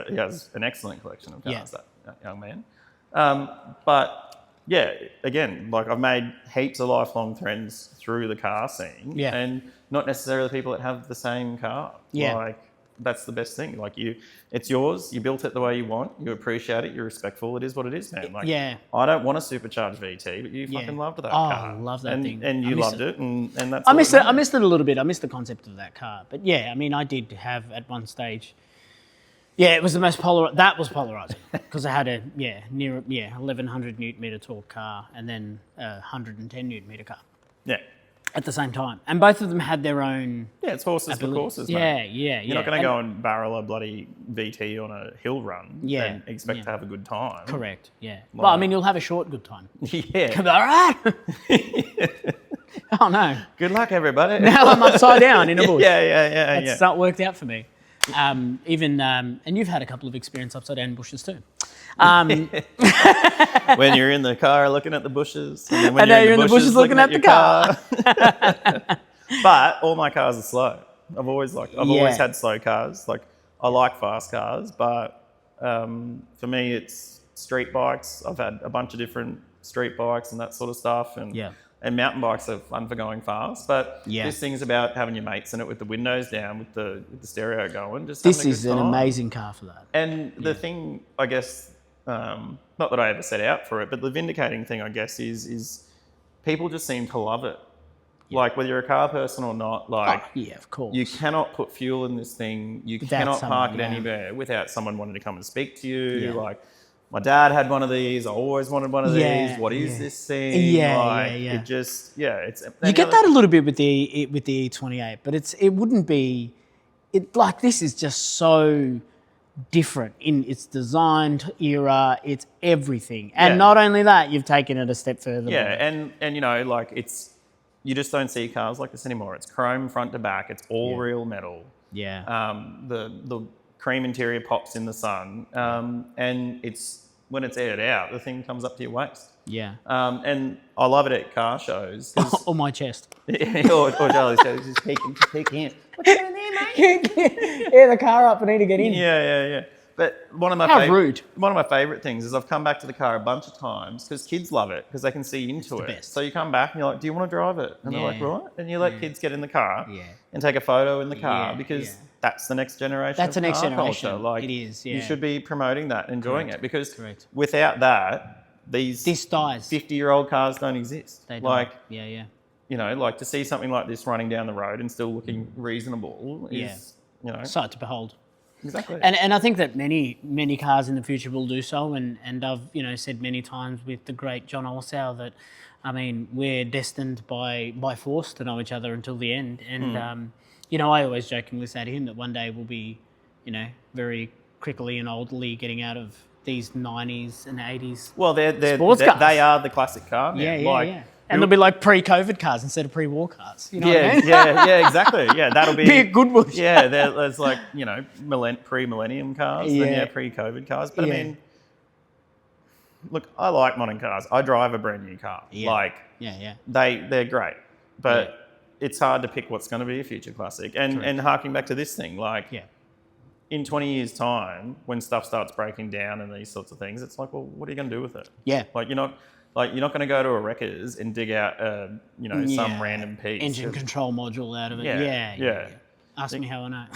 an excellent collection of cars, that young man. But yeah, again, like I've made heaps of lifelong friends through the car scene. Yeah. And not necessarily people that have the same car. Yeah. Like, that's the best thing. Like it's yours. You built it the way you want. You appreciate it. You're respectful. It is what it is, man. Like, I don't want a supercharged VT, but you fucking loved that car. I love that thing. And you loved it, and that's. I missed it. I missed it a little bit. I missed the concept of that car, but yeah, I mean, I did have at one stage. Yeah, it was the most That was polarizing because I had a near 1100 newton meter torque car, and then a 110 newton meter car. Yeah. At the same time, and both of them had their own. Yeah, it's horses for courses, mate. You're not going to go and barrel a bloody VT on a hill run and expect to have a good time. Correct. Yeah. Well, I mean, you'll have a short good time. Yeah. All right. Oh no. Good luck, everybody. Now I'm upside down in a bush. Yeah. It's not worked out for me. And you've had a couple of experience upside down bushes too. When you're in the car looking at the bushes, and then when you're in the bushes looking at the car. But all my cars are slow. I've always had slow cars. Like I like fast cars, but for me it's street bikes. I've had a bunch of different street bikes and that sort of stuff, and mountain bikes are fun for going fast. But this thing's about having your mates in it with the windows down, with the stereo going. This is an amazing car for that. And the thing, I guess, not that I ever set out for it, but the vindicating thing, I guess, is people just seem to love it. Yeah. Like, whether you're a car person or not, like, of course. You cannot put fuel in this thing. You cannot park it anywhere without someone wanting to come and speak to you. Yeah. Like, my dad had one of these. I always wanted one of these. What is this thing? It just, it's. You get that a little bit with the E28, but it wouldn't be. Like, this is just so different in its design era, it's everything. And not only that, you've taken it a step further. Yeah, and like you just don't see cars like this anymore. It's chrome front to back. It's all real metal. Yeah. The cream interior pops in the sun. And when it's aired out, the thing comes up to your waist. Yeah. And I love it at car shows. Or my chest. or Charlie's chest. Just peek in. What's going on there, mate? Yeah, the car up. I need to get in. Yeah. But one of my favourite things is I've come back to the car a bunch of times because kids love it because they can see into it. Best. So you come back and you're like, do you want to drive it? And they're like, right. And you let kids get in the car and take a photo in the car because that's the next generation. That's the next generation. Culture. Like, it is. Yeah. You should be promoting that, enjoying it because without that, this dies. 50-year-old cars don't exist. They don't. Like, yeah. To see something like this running down the road and still looking reasonable is, sight to behold. Exactly. And I think that many cars in the future will do so. And I've said many times with the great John Olsow that, I mean, we're destined by force to know each other until the end. And I always jokingly say to him that one day we'll be, very crickly and oldly getting out of these 90s and 80s. Well, sports cars. They are the classic car. Yeah, yeah. And they'll be like pre-COVID cars instead of pre-war cars. You know what I mean? yeah, exactly. Yeah, that'll be a good one. Yeah, there's like, pre-millennium cars, and pre-COVID cars. But I mean, look, I like modern cars. I drive a brand new car. Yeah. They're great, but it's hard to pick what's going to be a future classic. And harking back to this thing, in 20 years' time, when stuff starts breaking down and these sorts of things, it's like, well, what are you going to do with it? Yeah. Like, you're not going to go to a Wreckers and dig out, some random piece. Engine control module out of it. Yeah. Ask me how I know.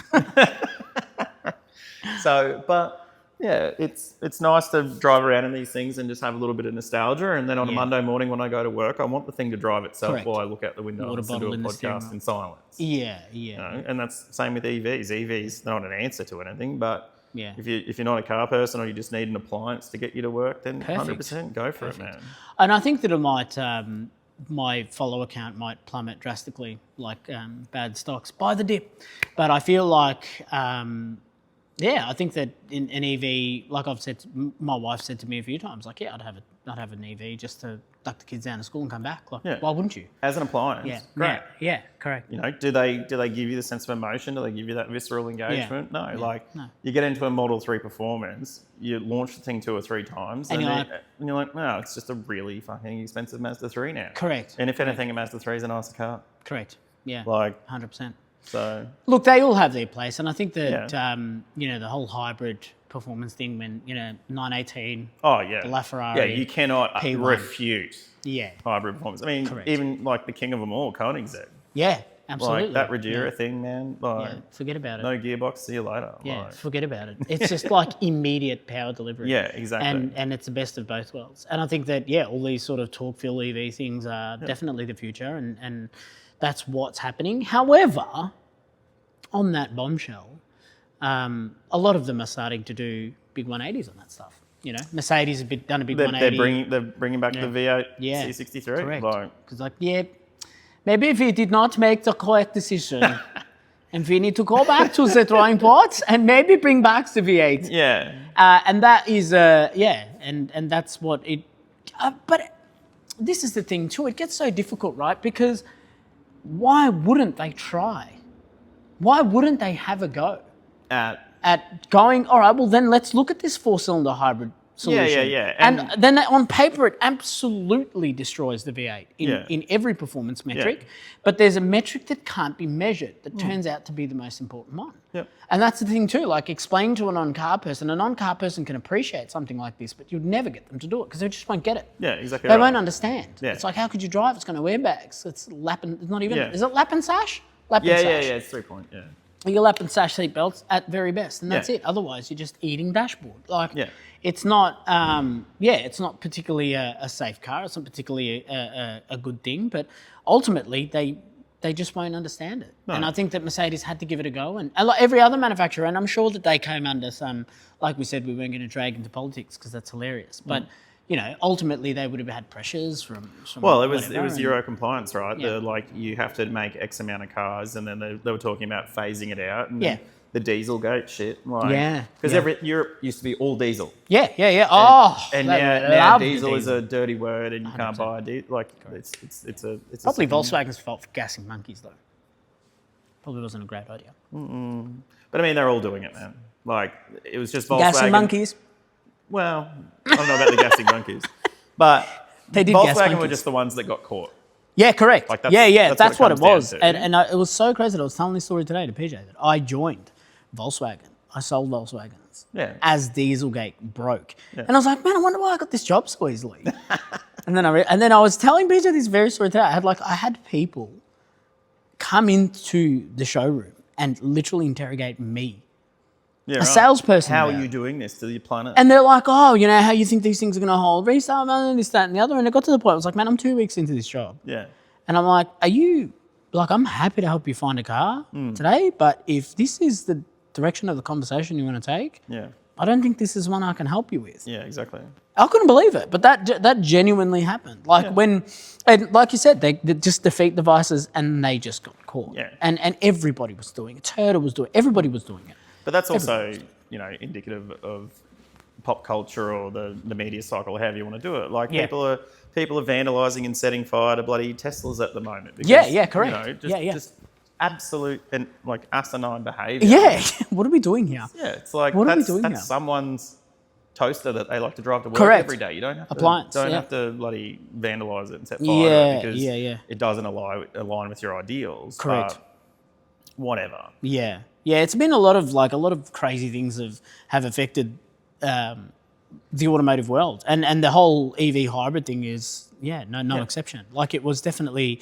So, but yeah, it's nice to drive around in these things and just have a little bit of nostalgia. And then on a Monday morning when I go to work, I want the thing to drive itself while I look out the window and listen to a podcast in silence. Yeah. And that's the same with EVs. EVs, they're not an answer to anything, but if you're not a car person or you just need an appliance to get you to work, then 100% go for it, man. And I think that it might, my follower count might plummet drastically, like bad stocks. Buy the dip. But I feel like, I think that in an EV, like I've said, my wife said to me a few times, like, I'd have an EV just to duck the kids down to school and come back. Like, why wouldn't you? As an appliance, great. Yeah, correct. Do they give you the sense of emotion? Do they give you that visceral engagement? No. You get into a Model 3 Performance, you launch the thing 2 or 3 times, and you're like, no, it's just a really fucking expensive Mazda 3 now. Correct. And if anything, a Mazda 3 is a nicer car. Correct. Yeah. 100%. So look, they all have their place, and I think that the whole hybrid performance thing when 918. Oh yeah. The LaFerrari. Yeah, you cannot refute. Yeah. Hybrid performance. I mean, even like the king of them all, Koenigsegg. Yeah, absolutely. Like that Regera thing, man. Forget about it. No gearbox. See you later. Yeah, forget about it. It's just like immediate power delivery. Yeah, exactly. And it's the best of both worlds. And I think that all these sort of torque fuel EV things are definitely the future, and that's what's happening. However, on that bombshell, a lot of them are starting to do big 180s on that stuff. Mercedes have done a big 180. They're bringing back the V8 C63. Correct. Because maybe if we did not make the correct decision, and we need to go back to the drawing board and maybe bring back the V8. Yeah. And that is and that's what it. But this is the thing too. It gets so difficult, right? Because why wouldn't they try? Why wouldn't they have a go at going, all right, well, then let's look at this 4-cylinder hybrid solution. Yeah. And then on paper, it absolutely destroys the V8 in every performance metric. Yeah. But there's a metric that can't be measured that turns out to be the most important one. Yep. And that's the thing too, like explain to a non-car person. A non-car person can appreciate something like this, but you'd never get them to do it because they just won't get it. Yeah, exactly. They won't understand. Yeah. It's like, how could you drive? It's going to airbags. It's lap and, it's not even, is it lap and sash? Lap and sash. Yeah, it's 3-point, Your lap and sash seat belts at very best, and that's it. Otherwise, you're just eating dashboard. It's not. It's not particularly a safe car. It's not particularly a good thing. But ultimately, they just won't understand it. No. And I think that Mercedes had to give it a go, and like every other manufacturer. And I'm sure that they came under some, like we said, we weren't going to drag into politics because that's hilarious. But ultimately they would have had pressures from well, it was Euro compliance, right? Yeah. You have to make X amount of cars, and then they were talking about phasing it out. And the Dieselgate shit. Because Europe used to be all diesel. Yeah. And now diesel is a dirty word, and you 100%. Can't buy a diesel. It's probably Volkswagen's fault for gassing monkeys, though. Probably wasn't a great idea. But I mean, they're all doing it, man. It was just Volkswagen. Gassing monkeys. Well, I don't know about the gassing monkeys, but they did. Volkswagen were just the ones that got caught. Yeah, correct. That's what it was. To, and it was so crazy that I was telling this story today to PJ that I joined Volkswagen. I sold Volkswagens as Dieselgate broke. Yeah. And I was like, man, I wonder why I got this job so easily. and then I was telling PJ this very story today. I had people come into the showroom and literally interrogate me. Yeah, a salesperson. How are you doing this to the planet? And they're like, how you think these things are going to hold? Restart, this, that, and the other. And it got to the point, I was like, man, I'm 2 weeks into this job. Yeah. And I'm like, I'm happy to help you find a car today, but if this is the direction of the conversation you want to take, Yeah. I don't think this is one I can help you with. Yeah, exactly. I couldn't believe it, but that genuinely happened. Like and like you said, they just defeat devices and they just got caught. Yeah. And everybody was doing it. Turtle was doing it. Everybody was doing it. But that's also, indicative of pop culture or the media cycle, however you want to do it. Like people are vandalising and setting fire to bloody Teslas at the moment. Because, correct. Just absolute and like asinine behaviour. Yeah, what are we doing here? Yeah, it's like What are we doing that's here? someone's toaster that they like to drive to work Correct. every day. You don't have to Appliance, have to bloody vandalise it and set fire to it because it doesn't align with your ideals. Correct. But whatever. Yeah. Yeah, it's been a lot of crazy things have affected the automotive world. And the whole EV hybrid thing is no exception. Like it was definitely,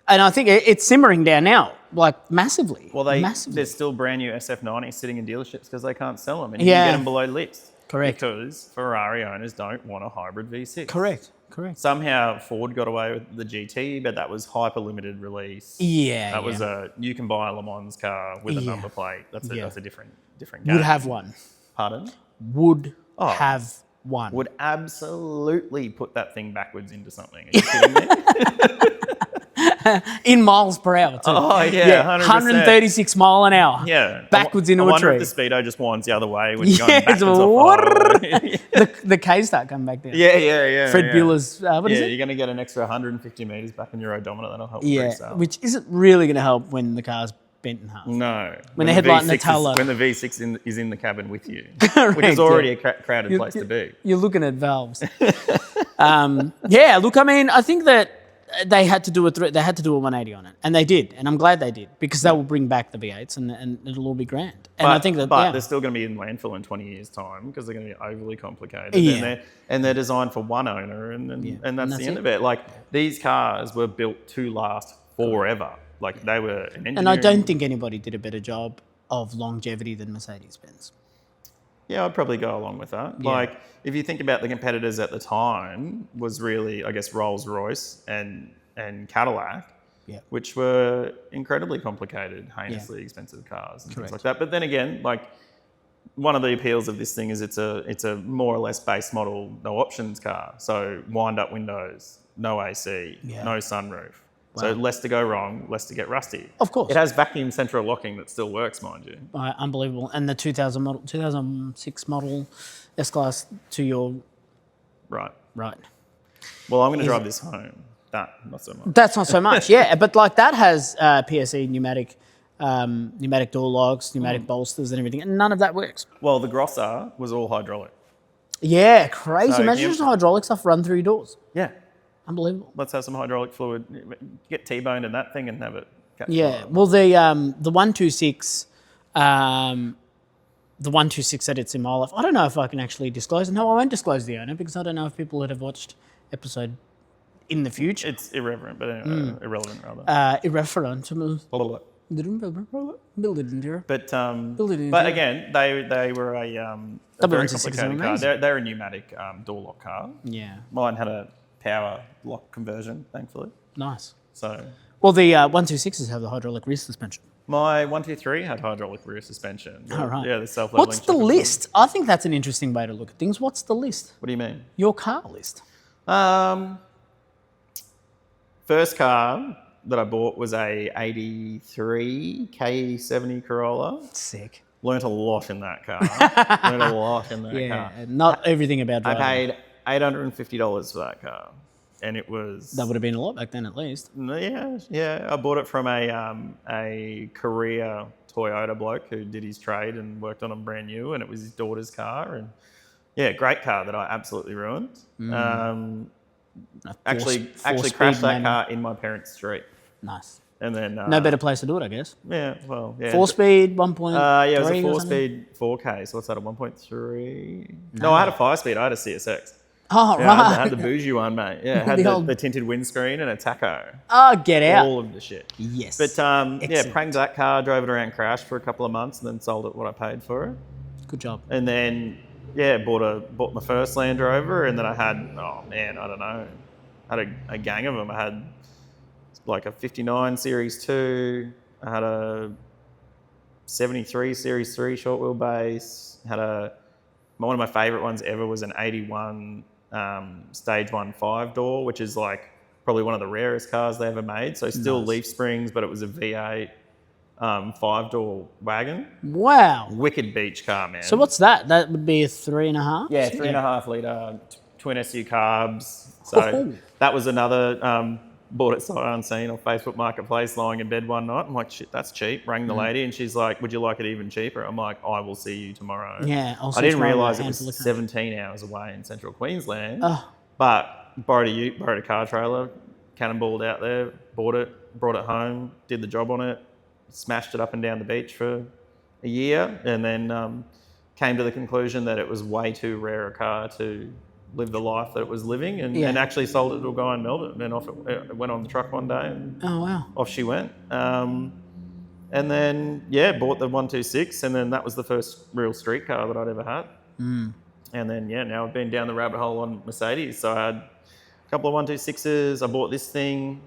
and I think it's simmering down now, like massively. Well, there's still brand new SF90s sitting in dealerships because they can't sell them, and you can get them below list. Correct. Because Ferrari owners don't want a hybrid V6. Correct. Somehow Ford got away with the GT, but that was hyper limited release. Yeah. That was you can buy a Le Mans car with a number plate. That's a different game. Would have one. Pardon? Would have one. Would absolutely put that thing backwards into something. Are you kidding me? In miles per hour too. Oh yeah, 100%. 136 mile an hour. Yeah, backwards into I a wonder tree. if the speedo just winds the other way when you're going backwards the K's start coming back down. Yeah. Fred Bueller's what is it? You're going to get an extra 150 meters back in your odometer. That'll help. Which isn't really going to help when the car's bent in half. No. When the headlight and the tail when the V6 is in the cabin with you, Correct, which is already a crowded place to be. You're looking at valves. Look, I mean, I think that they had to do a 180 on it, and they did, and I'm glad they did because that will bring back the V8s, and it'll all be grand. And I think that, they're still going to be in landfill in 20 years' time because they're going to be overly complicated, and they're designed for one owner, and that's the end of it. Like these cars were built to last forever. Like they were an engineering. And I don't think anybody did a better job of longevity than Mercedes-Benz. Yeah, I'd probably go along with that. Yeah. Like, if you think about the competitors at the time, was really, I guess, Rolls-Royce and Cadillac, which were incredibly complicated, heinously expensive cars and things like that. But then again, like, one of the appeals of this thing is it's a more or less base model, no options car. So wind-up windows, no AC, no sunroof. Wow. So less to go wrong, less to get rusty. Of course. It has vacuum central locking that still works, mind you. Unbelievable. And the 2006 model S-Class to your... Right. Well, I'm going to drive this home. That, not so much. That's not so much, But like that has PSE pneumatic door locks, pneumatic bolsters and everything, and none of that works. Well, the Grosser was all hydraulic. Yeah, crazy. So imagine just hydraulic stuff run through your doors. Yeah. Unbelievable. Let's have some hydraulic fluid. Get T-boned in that thing and have it catch fire. Well, the 126, the 126 that it's in my life. I don't know if I can actually disclose. No, I won't disclose the owner because I don't know if people that have watched episode in the future. It's irreverent, but anyway, irrelevant rather. Irreverent. But again, they were a very complicated car. They're a pneumatic door lock car. Yeah. Mine had a power lock conversion, thankfully. Nice. So. Well, the 126s have the hydraulic rear suspension. My 123 had hydraulic rear suspension. All right. Yeah, the self-leveling. What's the list? I think that's an interesting way to look at things. What's the list? What do you mean? Your car list. First car that I bought was a 83 K70 Corolla. Sick. Learned a lot in that car. Yeah, not everything about driving. I paid $850 for that car. And it was... That would have been a lot back then, at least. Yeah. I bought it from a Korea Toyota bloke who did his trade and worked on them brand new, and it was his daughter's car. And yeah, great car that I absolutely ruined. Actually crashed that car in my parents' street. Nice. And then no better place to do it, I guess. Yeah. 4-speed, 1.3. It was a 4-speed 4K. So what's that? A 1.3? No, I had a 5-speed. I had a CSX. Oh, yeah, right. I had the bougie one, mate. Yeah, it had the tinted windscreen and a tacho. Oh, get out. All of the shit. Yes. But pranged that car, drove it around, crashed for a couple of months, and then sold it what I paid for it. Good job. And then, bought my first Land Rover, and then I had, I had a gang of them. I had like a 59 Series 2. I had a 73 Series 3 short wheelbase. One of my favourite ones ever was an 81 Stage 1 5-door, which is like probably one of the rarest cars they ever made. So still leaf springs, but it was a V8 5-door wagon. Wow. Wicked beach car, man. So what's that? That would be a 3.5? Yeah, 3.5 litre twin SU carbs. So that was another, bought it sight unseen on Facebook Marketplace, lying in bed one night. I'm like, shit, that's cheap. Rang the lady and she's like, would you like it even cheaper? I'm like, I will see you tomorrow. Yeah. I didn't realise it was 17 hours away in central Queensland. But borrowed a car trailer, cannonballed out there, bought it, brought it home, did the job on it, smashed it up and down the beach for a year, and then came to the conclusion that it was way too rare a car to live the life that it was living, and actually sold it to a guy in Melbourne. And off it went on the truck one day, and off she went. And then bought the 126, and then that was the first real street car that I'd ever had. And then now I've been down the rabbit hole on Mercedes. So I had a couple of 126s. I bought this thing.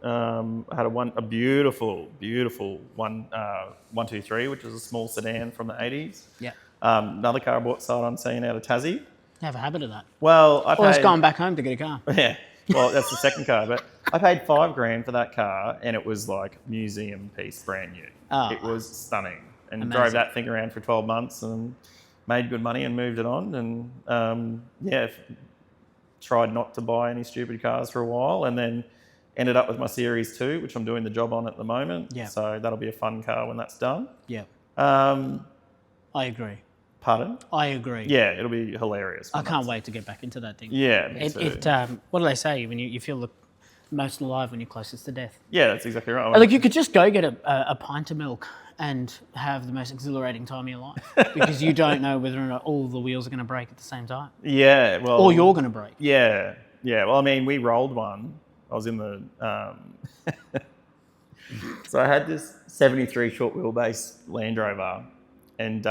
I had a beautiful 123, which was a small sedan from the 80s. Yeah. Another car I bought sight unseen out of Tassie. I have a habit of that. Well, I was going back home to get a car. Yeah. Well, that's the second car, but I paid $5,000 for that car, and it was like museum piece, brand new. It was stunning, and drove that thing around for 12 months and made good money and moved it on. And tried not to buy any stupid cars for a while, and then ended up with my Series 2, which I'm doing the job on at the moment. Yeah. So that'll be a fun car when that's done. Yeah. I agree. Pardon? I agree. Yeah, it'll be hilarious. I can't wait to get back into that thing. Yeah, me too. What do they say? When you feel the most alive when you're closest to death. Yeah, that's exactly right. Like you could just go get a pint of milk and have the most exhilarating time of your life because you don't know whether or not all the wheels are going to break at the same time. Yeah, well... Or you're going to break. Yeah. Well, I mean, we rolled one. I was in the... So I had this 73 short wheelbase Land Rover, and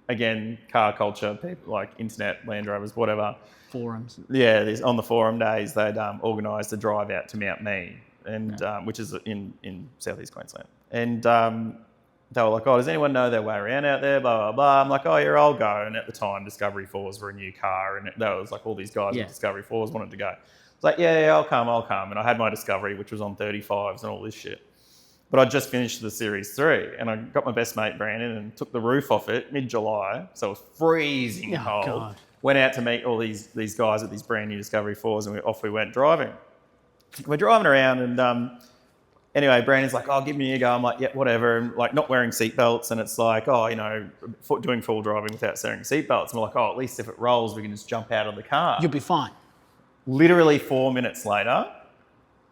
again, car culture, people like internet, Land Rovers, whatever. Forums. Yeah, on the forum days, they'd organised a drive out to Mount Mee, and which is in southeast Queensland. And they were like, oh, does anyone know their way around out there? Blah, blah, blah. I'm like, oh, yeah, I'll go. And at the time, Discovery 4s were a new car, and there was like all these guys with Discovery 4s wanted to go. It's like, yeah, I'll come. And I had my Discovery, which was on 35s and all this shit. But I just finished the Series 3, and I got my best mate Brandon and took the roof off it mid-July, so it was freezing cold. God. Went out to meet all these guys with these brand new Discovery 4s, and off we went driving. We're driving around, and anyway, Brandon's like, oh, give me a go. I'm like, yeah, whatever. And like not wearing seatbelts, and it's like, oh, doing full driving without wearing seatbelts. And we're like, oh, at least if it rolls, we can just jump out of the car. You'll be fine. Literally 4 minutes later,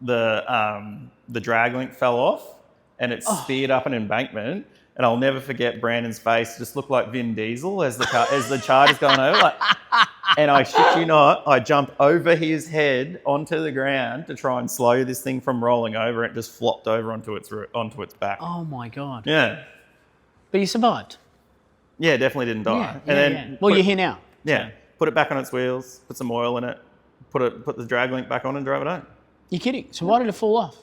the drag link fell off, and it speared up an embankment. And I'll never forget Brandon's face. It just looked like Vin Diesel as the Charger's going over. Like, and I shit you not, I jumped over his head onto the ground to try and slow this thing from rolling over. It just flopped over onto its back. Oh my God. Yeah. But you survived. Yeah, definitely didn't die. Well, you're here now. Yeah. So. Put it back on its wheels, put some oil in it, put the drag link back on and drove it home. You're kidding. So why did it fall off?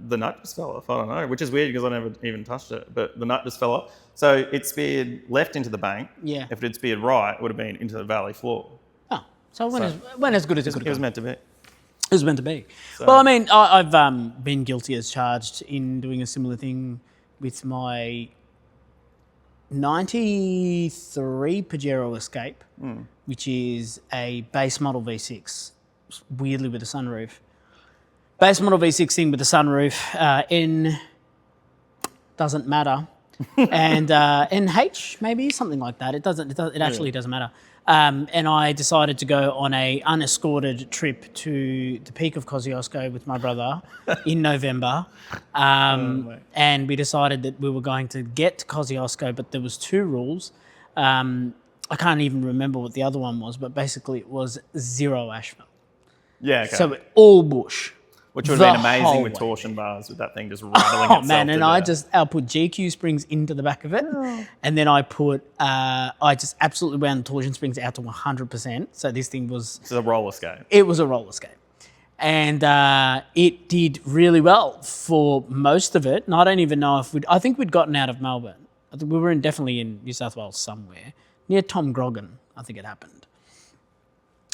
The nut just fell off. I don't know, which is weird because I never even touched it. But the nut just fell off. So it speared left into the bank. Yeah. If it had speared right, it would have been into the valley floor. Oh, so it went as good as it could have. It was meant to be. It was meant to be. So. Well, I mean, I've been guilty as charged in doing a similar thing with my 93 Pajero Escape, which is a base model V6, weirdly with a sunroof. Base model V6 thing with the sunroof, N doesn't matter, and NH maybe, something like that. It actually doesn't matter. And I decided to go on a unescorted trip to the peak of Kosciuszko with my brother in November, and we decided that we were going to get to Kosciuszko, but there was two rules. I can't even remember what the other one was, but basically it was 0 asphalt. Yeah. Okay. So all bush. Which would have been amazing with torsion bars, with that thing just rattling itself. Oh man, and I'll put GQ springs into the back of it, and then I just absolutely wound the torsion springs out to 100%. So this thing was... It's a roller skate. It was a roller skate. And it did really well for most of it. And I don't even know if I think we'd gotten out of Melbourne. I think we were definitely in New South Wales somewhere, near Tom Grogan, I think it happened.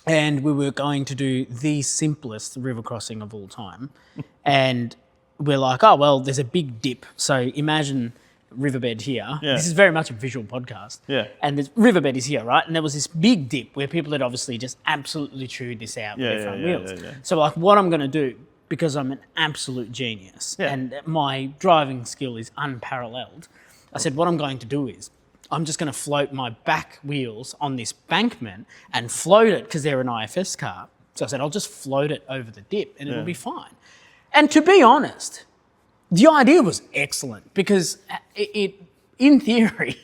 And we were going to do the simplest river crossing of all time. And we're like, oh, well, there's a big dip. So imagine riverbed here. Yeah. This is very much a visual podcast. Yeah. And the riverbed is here, right? And there was this big dip where people had obviously just absolutely chewed this out with their front wheels. So like what I'm going to do, because I'm an absolute genius and my driving skill is unparalleled, I said, what I'm going to do is I'm just going to float my back wheels on this bankment and float it because they're an IFS car. So I said, I'll just float it over the dip and it'll be fine. And to be honest, the idea was excellent because it in theory,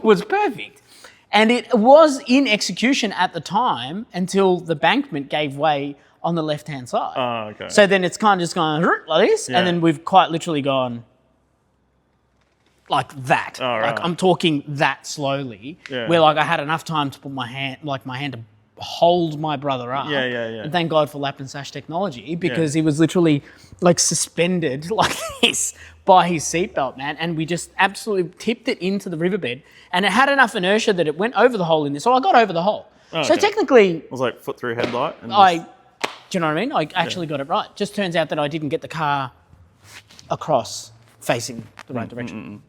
was perfect. And it was in execution at the time until the bankment gave way on the left-hand side. Oh, okay. So then it's kind of just gone like this, and then we've quite literally gone like that. Oh, right. Like I'm talking that slowly, where like I had enough time to put my hand to hold my brother up. Yeah. And thank God for lap and sash technology because he was literally like suspended like this by his seatbelt, man. And we just absolutely tipped it into the riverbed, and it had enough inertia that it went over the hole in this. So I got over the hole. Oh, so okay. technically, it was like foot through headlight. And do you know what I mean? I actually got it right. Just turns out that I didn't get the car across facing the right direction.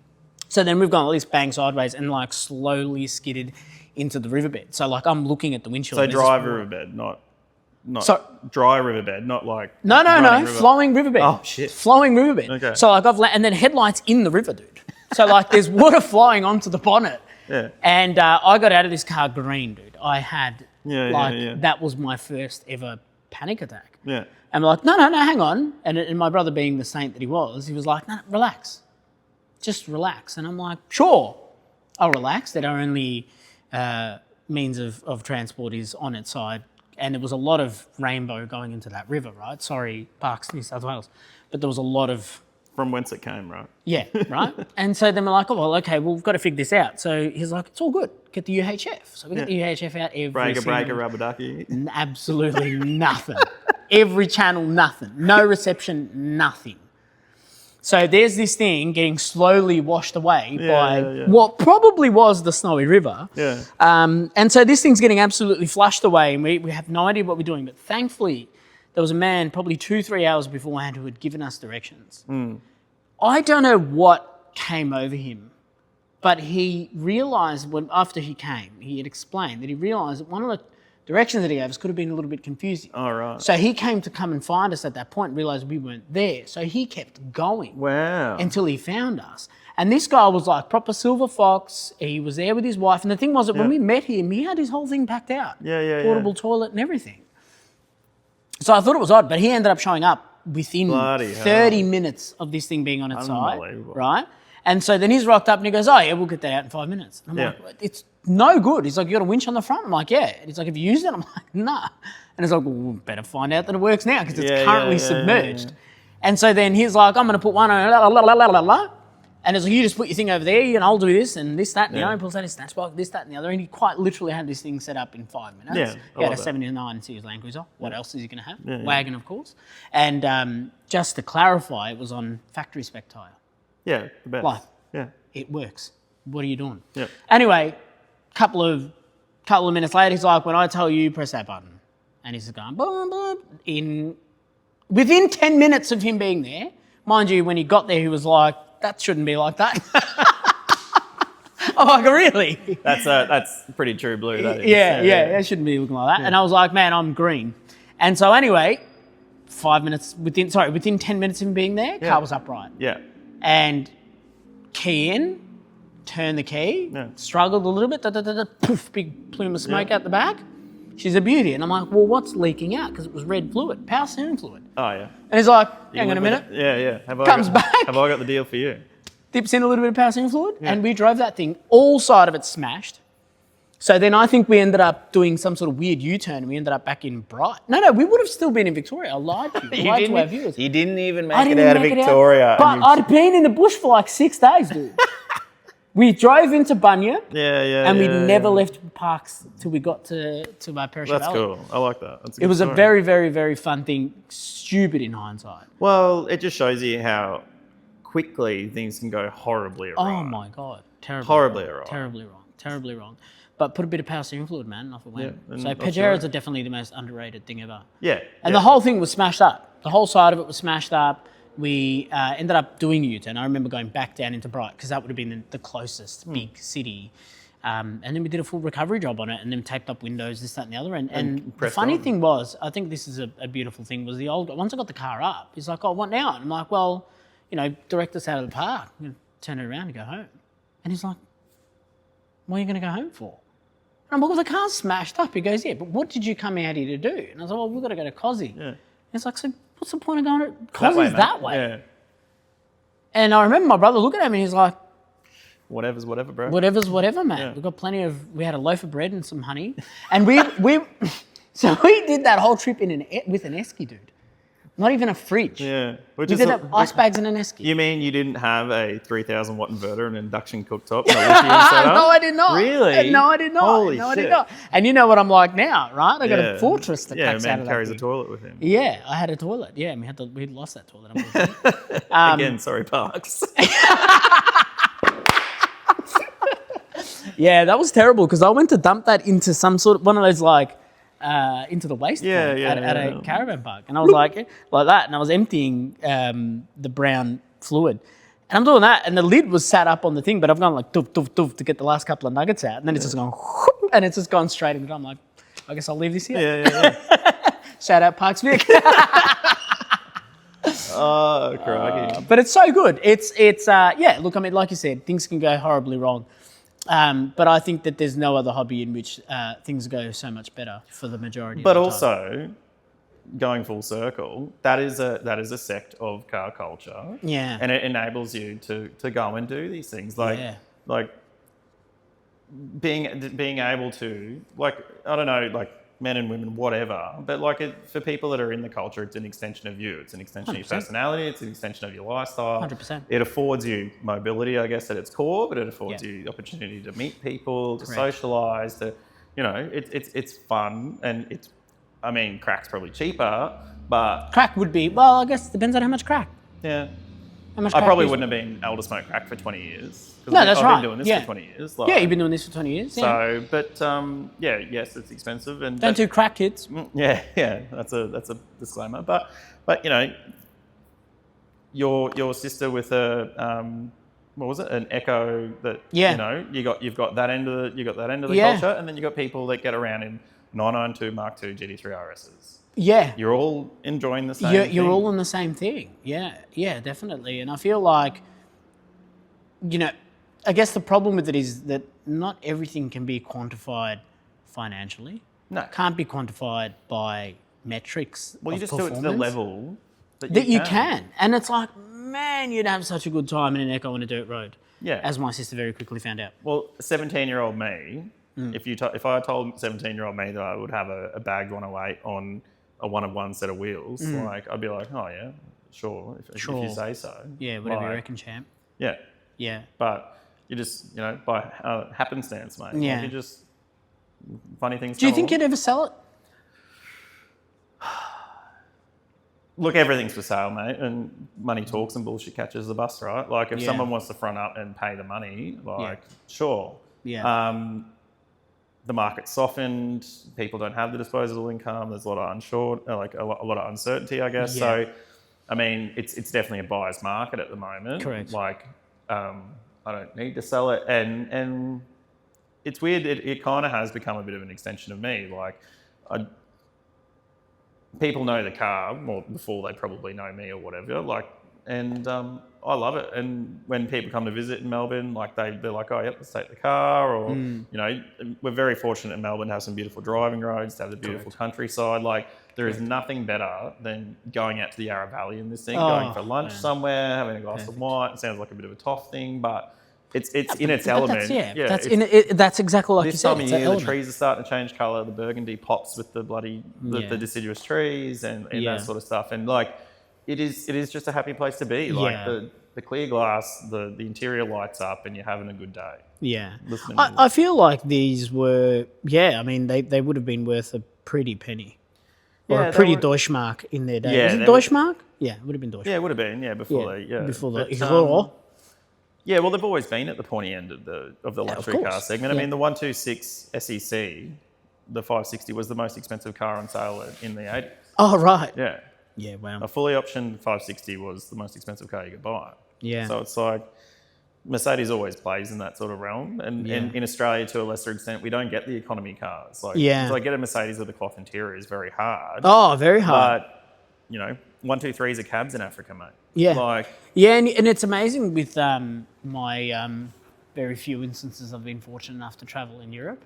So then we've gone at least bang sideways and like slowly skidded into the riverbed. So like I'm looking at the windshield. So dry riverbed, not dry riverbed, not like no, river. flowing riverbed. Oh shit, flowing riverbed. Okay. So like and then headlights in the river, dude. So like there's water flowing onto the bonnet. Yeah. And I got out of this car green, dude. I had yeah. that was my first ever panic attack. Yeah. And we're like, no, hang on. And my brother, being the saint that he was like, no, relax. Just relax. And I'm like, sure, I'll relax. That our only means of transport is on its side. And there was a lot of rainbow going into that river, right? Sorry, Parks, New South Wales. But there was a lot of... From whence it came, right? Yeah, right? And so then we're like, oh, well, okay, well, we've got to figure this out. So he's like, it's all good. Get the UHF. So we get the UHF out every breaker, rubber ducky. Absolutely nothing. Every channel, nothing. No reception, nothing. So there's this thing getting slowly washed away by what probably was the Snowy River. Yeah. And so this thing's getting absolutely flushed away, and we have no idea what we're doing. But thankfully, there was a man probably 2-3 hours beforehand who had given us directions. I don't know what came over him, but he realised after he came, he had explained that he realised that one of the directions that he gave us could have been a little bit confusing. Oh, right. So he came to come and find us at that point and realised we weren't there. So he kept going. Wow. Until he found us. And this guy was like proper silver fox. He was there with his wife. And the thing was that when we met him, he had his whole thing packed out. Portable toilet and everything. So I thought it was odd, but he ended up showing up within 30 minutes of this thing being on its side. Right? And so then he's rocked up and he goes, oh, yeah, we'll get that out in 5 minutes. And I'm like, it's no good. He's like, you got a winch on the front? I'm like, yeah. And he's like, have you used it? I'm like, nah. And he's like, well, we better find out that it works now because it's currently submerged. Yeah. And so then he's like, I'm going to put one on, and it's like, you just put your thing over there and I'll do this and this, that, and the other. He pulls out his snatch box, this, that, and the other. And he quite literally had this thing set up in 5 minutes. Yeah, he had a 79 Series Land Cruiser. What else is he going to have? Wagon, of course. And just to clarify, it was on factory spec tyre. Yeah, the best. Like, yeah. It works. What are you doing? Yep. Anyway, couple of minutes later, he's like, when I tell you, press that button. And he's just going, boom, boom. Within 10 minutes of him being there, mind you, when he got there, he was like, that shouldn't be like that. I'm like, really? That's pretty true blue, that is. Yeah, it shouldn't be looking like that. Yeah. And I was like, man, I'm green. And so anyway, within 10 minutes of him being there, car was upright. Yeah. And key in, turn the key, struggled a little bit, poof, big plume of smoke out the back. She's a beauty. And I'm like, well, what's leaking out? Because it was red fluid, power steering fluid. Oh, yeah. And he's like, hang on a minute. Yeah. Comes back. Have I got the deal for you? Dips in a little bit of power steering fluid. Yeah. And we drove that thing, all side of it smashed. So then I think we ended up doing some sort of weird U-turn and we ended up back in Bright. No, we would have still been in Victoria. I lied to you. I lied to our viewers. You didn't even make it out of Victoria. But I'd been in the bush for like 6 days, dude. We drove into Bunya. Yeah. And we never left parks till we got to our Perisher That's Valley. cool. I like that. That's a It good was a story. very, very, very fun thing. Stupid in hindsight. Well, it just shows you how quickly things can go horribly awry. Oh my God. Terribly Horribly wrong. awry. Terribly wrong. But put a bit of power steering fluid, man, and off it went. Yeah, and So off you Pajeros went. are definitely the most underrated thing ever. Yeah. And the whole thing was smashed up. The whole side of it was smashed up. We ended up doing a U-turn. I remember going back down into Bright because that would have been the closest big city. And then we did a full recovery job on it and then taped up windows, this, that, and the other. And the pressed funny on. thing was, I think this is a beautiful thing, was once I got the car up, he's like, oh, what now? And I'm like, well, direct us out of the park. I'm going to turn it around and go home. And he's like, what are you going to go home for? And I'm like, well, the car's smashed up. He goes, yeah, but what did you come out here to do? And I was like, well, we've got to go to Cozzy. Yeah. He's like, so what's the point of going to That way, Cozzy's mate. that way? Yeah. And I remember my brother looking at me and he's like, Whatever's whatever, bro. whatever's whatever, man. Yeah. We've got we had a loaf of bread and some honey. And so we did that whole trip with an esky, dude. Not even a fridge. Yeah. We did have ice bags and an esky. You mean you didn't have a 3,000 watt inverter, an induction cooktop, and a lithium setup? No, I did not. Really? No, I did not. Holy no, I shit. did not. And you know what I'm like now, right? I got a fortress that yeah, packs man out of that carries a thing. toilet with him. Yeah, I had a toilet. Yeah, and we lost that toilet. Again, sorry, Parks. Yeah, that was terrible because I went to dump that into some sort of one of those into the waste Yeah, point yeah, at yeah. a caravan park, and I was like that, and I was emptying the brown fluid, and I'm doing that, and the lid was sat up on the thing, but I've gone like doof doof doof to get the last couple of nuggets out, and then it's just gone whoop, and it's just gone straight into. I'm like, I guess I'll leave this here. Yeah. Shout out Parks Vic. Oh, crikey. But it's so good. It's yeah. Look, I mean, like you said, things can go horribly wrong. But I think that there's no other hobby in which things go so much better for the majority But of the time. also, going full circle, that is a sect of car culture. Yeah. And it enables you to go and do these things. Like being able to, like, I don't know, like men and women, whatever, but like for people that are in the culture, it's an extension of you. It's an extension of your 100%. personality. It's an extension of your lifestyle. 100%. It affords you mobility, I guess, at its core, but it affords you the opportunity to meet people, to socialise, to, it's fun, and it's, I mean, crack's probably cheaper, but Crack would be, well, I guess it depends on how much crack. yeah. How much I crack probably is- wouldn't have been able to smoke crack for 20 years. 'Cause No, that's I've right. been doing this Yeah. for 20 years. Yeah, you've been doing this for 20 years. Yeah. So, but yes, it's expensive, and Don't do crack, kids. yeah, that's a disclaimer. But your sister with a what was it? An Echo that you've got that end of the culture, and then you got people that get around in 992 Mark II GT3 RSs. Yeah. You're all enjoying the same. You're all on the same thing. Yeah, definitely. And I feel like, I guess the problem with it is that not everything can be quantified financially. No. Can't be quantified by metrics. Well, you of just do it to the performance level that you can. And it's like, man, you'd have such a good time in an Echo on a dirt road. Yeah. As my sister very quickly found out. Well, 17-year-old me, if I told 17-year-old me that I would have a bag 108 on a one-of-one set of wheels, like, I'd be like, oh yeah, sure, if you say so. Yeah, whatever you reckon, champ. Yeah. Yeah. But you just, by happenstance, mate. Yeah. Like, you just, funny things Do you come think along. you'd ever sell it? Look, everything's for sale, mate, and money talks and bullshit catches the bus, right? Like, if someone wants to front up and pay the money, sure. Yeah. The market's softened. People don't have the disposable income. There's a lot of a lot of uncertainty, I guess. Yeah. So, I mean, it's definitely a buyer's market at the moment. Correct. Like, I don't need to sell it, and it's weird. It kind of has become a bit of an extension of me. Like, people know the car more before they probably know me or whatever. Like, and I love it. And when people come to visit in Melbourne, like they're like, oh, yep, let's take the car. Or we're very fortunate in Melbourne to have some beautiful driving roads, to have the beautiful countryside. Like, there is nothing better than going out to the Yarra Valley in this thing, going for lunch somewhere, having a glass of wine. It sounds like a bit of a tough thing, but it's in its element. That's exactly like you This said. time of It's year, an the element. trees are starting to change colour. The burgundy pops with the bloody the deciduous trees and that sort of stuff. And like, it is just a happy place to be. Like Yeah. the clear glass, the interior lights up, and you're having a good day. Yeah. Listening I feel like these were, I mean, they would have been worth a pretty penny. Or Yeah, a they pretty were- Deutschmark in their day. Yeah, Was it they were- Deutschmark? Yeah, it would have been Deutschmark. Yeah, it would have been. Yeah, before Before the But, Euro. yeah, well, they've always been at the pointy end of the luxury car course. segment. I Yeah. mean, the 126 SEC, the 560 was the most expensive car on sale in the 80s. Oh, right. Yeah. Yeah, wow. A fully optioned 560 was the most expensive car you could buy. Yeah. So it's like Mercedes always plays in that sort of realm. And in Australia, to a lesser extent, we don't get the economy cars. Like, Yeah. So get a Mercedes with a cloth interior is very hard. Oh, very hard. But, 123s are cabs in Africa, mate. Yeah. Like, Yeah, and it's amazing with my very few instances I've been fortunate enough to travel in Europe,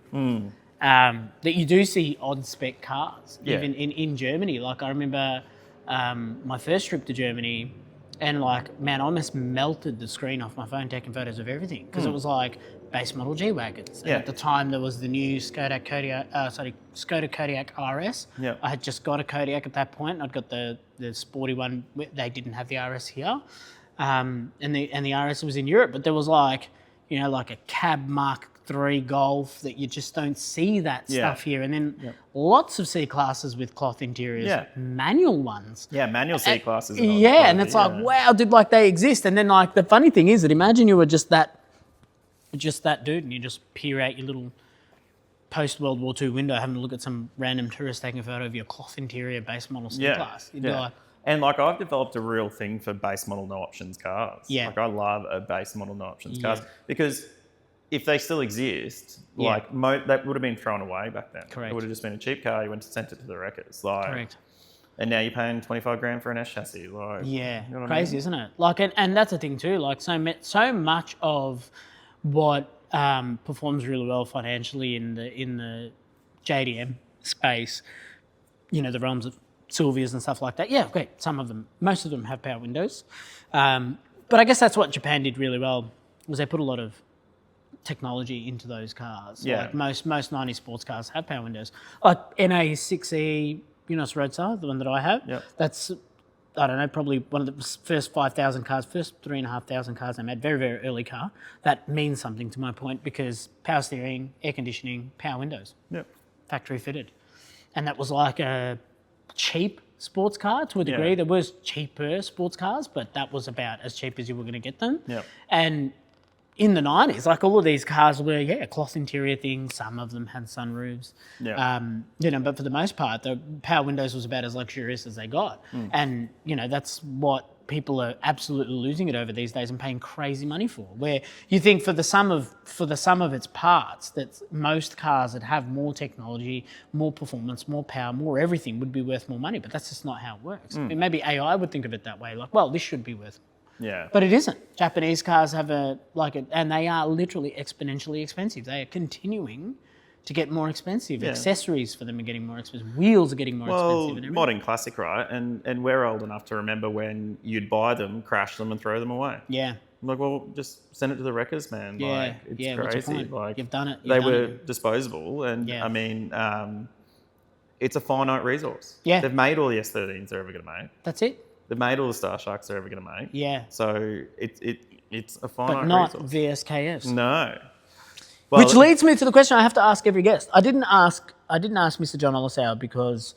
that you do see odd spec cars, Yeah. even in Germany. Like I remember my first trip to Germany, and like, man, I almost melted the screen off my phone taking photos of everything because it was like base model G-Wagons. And Yeah. at the time, there was the new Skoda Kodiaq RS. Yeah. I had just got a Kodiaq at that point. I'd got the sporty one. They didn't have the RS here, and the RS was in Europe. But there was like a cab Mark III Golf that you just don't see that stuff here. And then lots of C classes with cloth interiors, manual ones. yeah, manual C classes. Yeah, and it's like, wow, dude, like they exist. And then like the funny thing is that imagine you were just that dude, and you just peer out your little post World War II window, having a look at some random tourist taking a photo of your cloth interior base model C class. You'd be like, and like I've developed a real thing for base model no options cars. Yeah. Like I love a base model no options cars Yeah. because if they still exist, like that would have been thrown away back then. Correct. It would have just been a cheap car. You went to sent it to the wreckers. Like, correct. And now you're paying 25 grand for an S chassis. Like, Yeah, you know what crazy, I mean? isn't it? Like, and that's the thing too. Like, so much of what performs really well financially in the JDM space, the realms of Sylvias and stuff like that. Yeah, great. Most of them have power windows, but I guess that's what Japan did really well, was they put a lot of technology into those cars. Yeah. Like most 90 sports cars have power windows. Like NA6E Roadstar, the one that I have. Yep. That's, I don't know, probably one of the first 5,000 cars, first 3,500 cars they made. Very, very early car. That means something to my point because power steering, air conditioning, power windows, Yep. factory fitted. And that was like a cheap sports car to a degree. There was cheaper sports cars, but that was about as cheap as you were going to get them. Yep. And in the 90s, like all of these cars were, cloth interior things. Some of them had sunroofs. Yeah. But for the most part, the power windows was about as luxurious as they got. And, that's what people are absolutely losing it over these days and paying crazy money for. Where you think for the sum of its parts, that most cars that have more technology, more performance, more power, more everything would be worth more money. But that's just not how it works. I mean, maybe AI would think of it that way. Like, well, this should be worth more. Yeah. But it isn't. Japanese cars have and they are literally exponentially expensive. They are continuing to get more expensive. Yeah. Accessories for them are getting more expensive. Wheels are getting more expensive. Well, And everything. modern classic, right? And we're old enough to remember when you'd buy them, crash them, and throw them away. Yeah. I'm like, well, just send it to the wreckers, man. Yeah. Like, it's Yeah, what's your crazy. point? Like, You've done it. They You've done were it. disposable, and Yeah. I mean, it's a finite resource. Yeah. They've made all the S13s they're ever going to make. That's it. They've made all the Star Sharks they're ever going to make. Yeah. So it's a finite But not resource. VSKFs. No. Well, Which leads me to the question I have to ask every guest. I didn't ask Mr. John Olisau because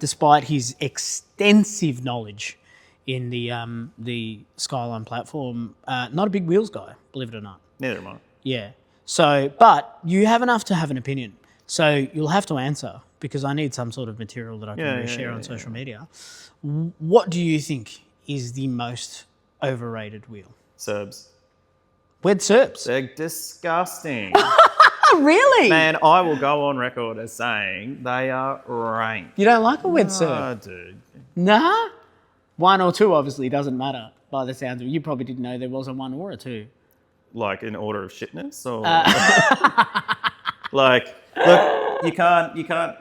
despite his extensive knowledge in the Skyline platform, not a big wheels guy, believe it or not. neither am I. Yeah. So, but you have enough to have an opinion. So you'll have to answer because I need some sort of material that I can share on social media. What do you think is the most overrated wheel? Serbs. Wed Serbs. They're disgusting. Oh, really? Man, I will go on record as saying they are rank. You don't like a wed Oh, Serb? dude. Nah. One or two obviously doesn't matter by the sounds of it. You probably didn't know there was a one or a two. Like in order of shitness, or like, look, you can't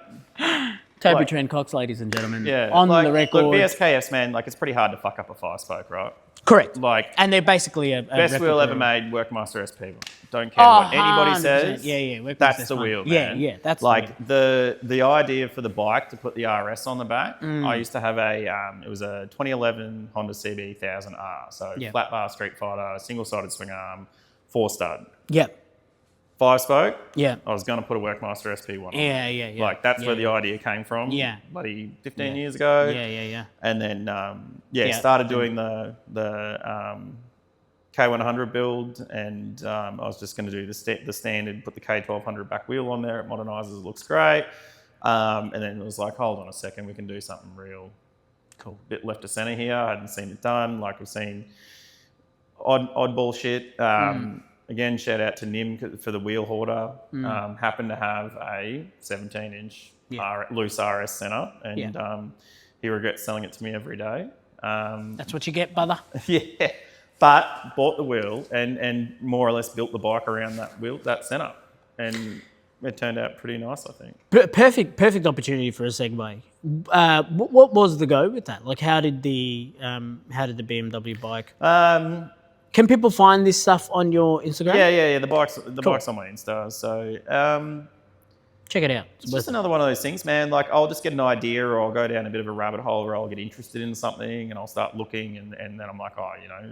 Toby like, Trent Cox, ladies and gentlemen, yeah, on like, the record. Look, VSKFs, man, like it's pretty hard to fuck up a 5-spoke, right? Correct. Like, and they're basically a best wheel replica ever of- made, Workmaster SP. Don't care Oh, what anybody 100%. says. Yeah, Workmaster That's is the fun. wheel, Yeah, man. yeah, that's like the the idea for the bike to put the RS on the back. I used to have it was a 2011 Honda CB 1000R, so flat bar Street Fighter, single sided swing arm, 4-stud. Yep. 5-spoke. Yeah. I was going to put a Workmaster SP1 on. Yeah. Like that's where the idea came from. Yeah. Bloody 15 years ago. Yeah. And then started doing the K100 build, and I was just going to do the standard, put the K1200 back wheel on there. It modernises, it looks great. And then it was like, hold on a second, we can do something real cool. Bit left of centre here. I hadn't seen it done. Like we've seen oddball shit. Again, shout out to Nim for the wheel hoarder. Happened to have a 17-inch loose RS centre, and he regrets selling it to me every day. That's what you get, brother. Yeah, but bought the wheel and more or less built the bike around that wheel, that centre, and it turned out pretty nice, I think. Perfect opportunity for a segue. What was the go with that? Like, how did the BMW bike? Can people find this stuff on your Instagram? Yeah. The bike's on my Insta. So check it out. It's just another one of those things, man. Like I'll just get an idea, or I'll go down a bit of a rabbit hole, or I'll get interested in something, and I'll start looking, and then I'm like,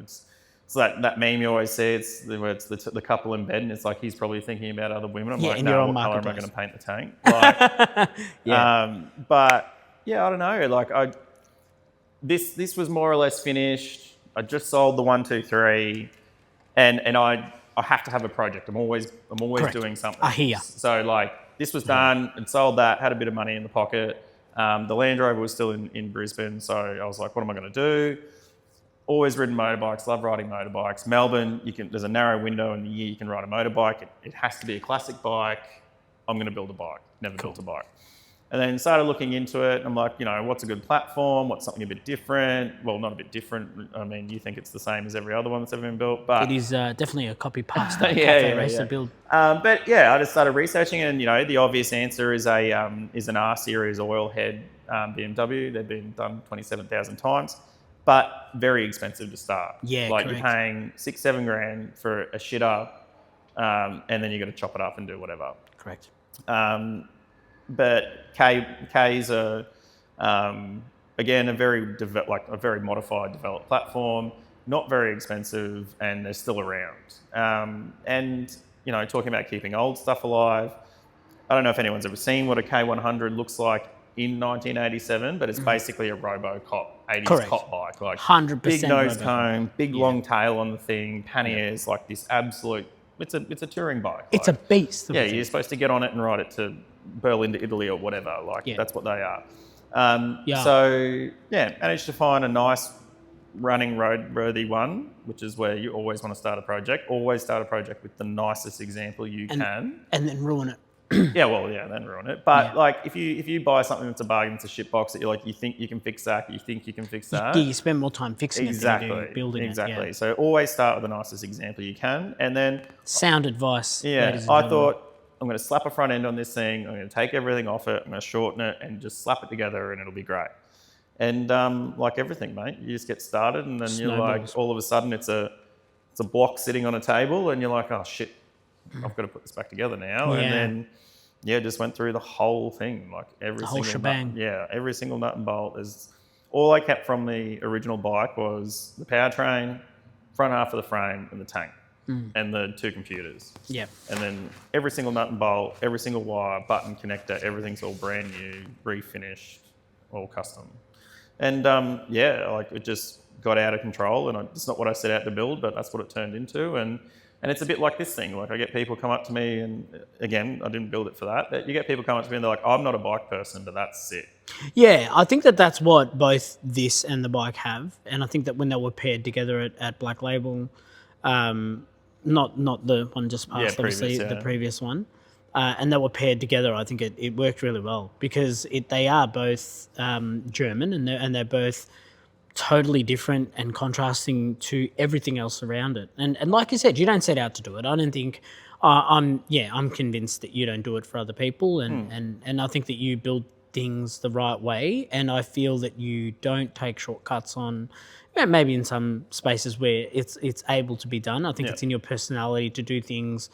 it's that meme you always see. It's where it's the couple in bed, and it's like he's probably thinking about other women. I'm like, no, what colour am I going to paint the tank? Like, but yeah, I don't know. Like this was more or less finished. I just sold the 123, and I have to have a project. I'm always doing something. I hear. So like this was done and sold that, had a bit of money in the pocket. The Land Rover was still in Brisbane, so I was like, what am I going to do? Always ridden motorbikes, love riding motorbikes. Melbourne, there's a narrow window in the year you can ride a motorbike. It has to be a classic bike. I'm going to build a bike. Never built a bike. And then started looking into it. I'm like, what's a good platform? What's something a bit different? Well, not a bit different. I mean, you think it's the same as every other one that's ever been built, but it is definitely a copy pasta cafe racer build. But yeah, I just started researching, and the obvious answer is an R series oil head BMW. They've been done 27,000 times, but very expensive to start. Yeah, like correct. You're paying $6-7 grand for a shitter, and then you got to chop it up and do whatever. Correct. But K's are again a very modified, developed platform, not very expensive, and they're still around. And talking about keeping old stuff alive, I don't know if anyone's ever seen what a K100 looks like in 1987, but it's basically a RoboCop 80s cop bike, like 100% big nose RoboCop. cone, big long tail on the thing, panniers, like this absolute. It's a touring bike. It's a beast. Yeah, you're supposed to get on it and ride it to Berlin to Italy or whatever. That's what they are. So managed to find a nice running roadworthy one, which is where you always want to start a project. Always start a project with the nicest example you can, and then ruin it. then ruin it. But like if you buy something that's a bargain, it's a shit box that you think you can fix that, You spend more time fixing it than you do building it. Exactly. So always start with the nicest example you can, and then sound advice. Yeah, I thought I'm going to slap a front end on this thing. I'm going to take everything off it. I'm going to shorten it and just slap it together, and it'll be great. And like everything, mate, you just get started, and then you're like, all of a sudden, it's a block sitting on a table, and you're like, oh shit, I've got to put this back together now. Yeah. And then just went through the whole thing, like every whole single shebang. Every single nut and bolt. All I kept from the original bike was the powertrain, front half of the frame, and the tank. And the 2 computers. Yeah. And then every single nut and bolt, every single wire, button, connector, everything's all brand new, refinished, all custom. And it just got out of control, and it's not what I set out to build, but that's what it turned into. And it's a bit like this thing. Like I get people come up to me, and again, I didn't build it for that. But you get people come up to me and they're like, I'm not a bike person, but that's sick. Yeah, I think that's what both this and the bike have. And I think that when they were paired together at Black Label, not the one just passed, obviously, the previous one. And they were paired together. I think it worked really well because they are both German, and they're both totally different and contrasting to everything else around it. And like you said, you don't set out to do it. I don't think I'm convinced that you don't do it for other people, and I think that you build things the right way, and I feel that you don't take shortcuts on, maybe in some spaces where it's able to be done. I think it's in your personality to do things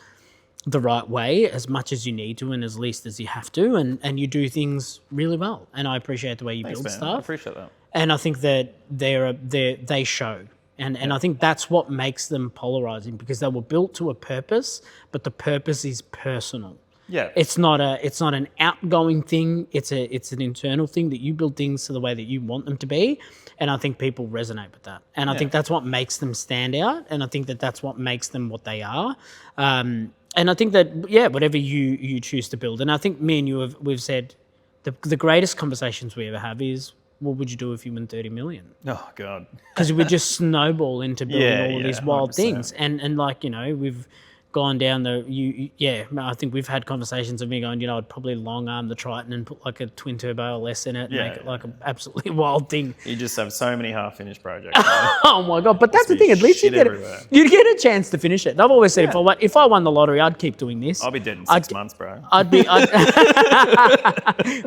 the right way as much as you need to and as least as you have to, and you do things really well. And I appreciate the way you build man. stuff. I appreciate that. And I think that they show. And I think that's what makes them polarizing, because they were built to a purpose, but the purpose is personal. Yeah. It's not an outgoing thing. It's an internal thing that you build things to the way that you want them to be. And I think people resonate with that. And I think that's what makes them stand out. And I think that that's what makes them what they are. And I think that, whatever you choose to build. And I think me and you we've said the greatest conversations we ever have is, what would you do if you win 30 million? Oh God. Because we just snowball into building all of these wild 100%. things. And like, we've gone down I think we've had conversations of me going, I'd probably long arm the Triton and put like a twin turbo LS in it and make it like an absolutely wild thing. You just have so many half-finished projects. Oh my God. But that's the thing. At least you'd get a chance to finish it. And I've always said, if I won the lottery, I'd keep doing this. I'll be dead in 6 months, bro.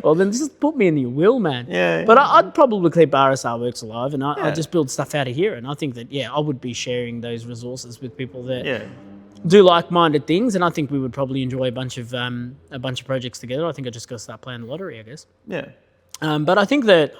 Well, then just put me in your will, man. Yeah. But I'd probably keep RSR Works alive, and I'd just build stuff out of here. And I think that, I would be sharing those resources with people that do like-minded things, and I think we would probably enjoy a bunch of projects together. I think I just got to start playing the lottery, I guess. Yeah. But I think that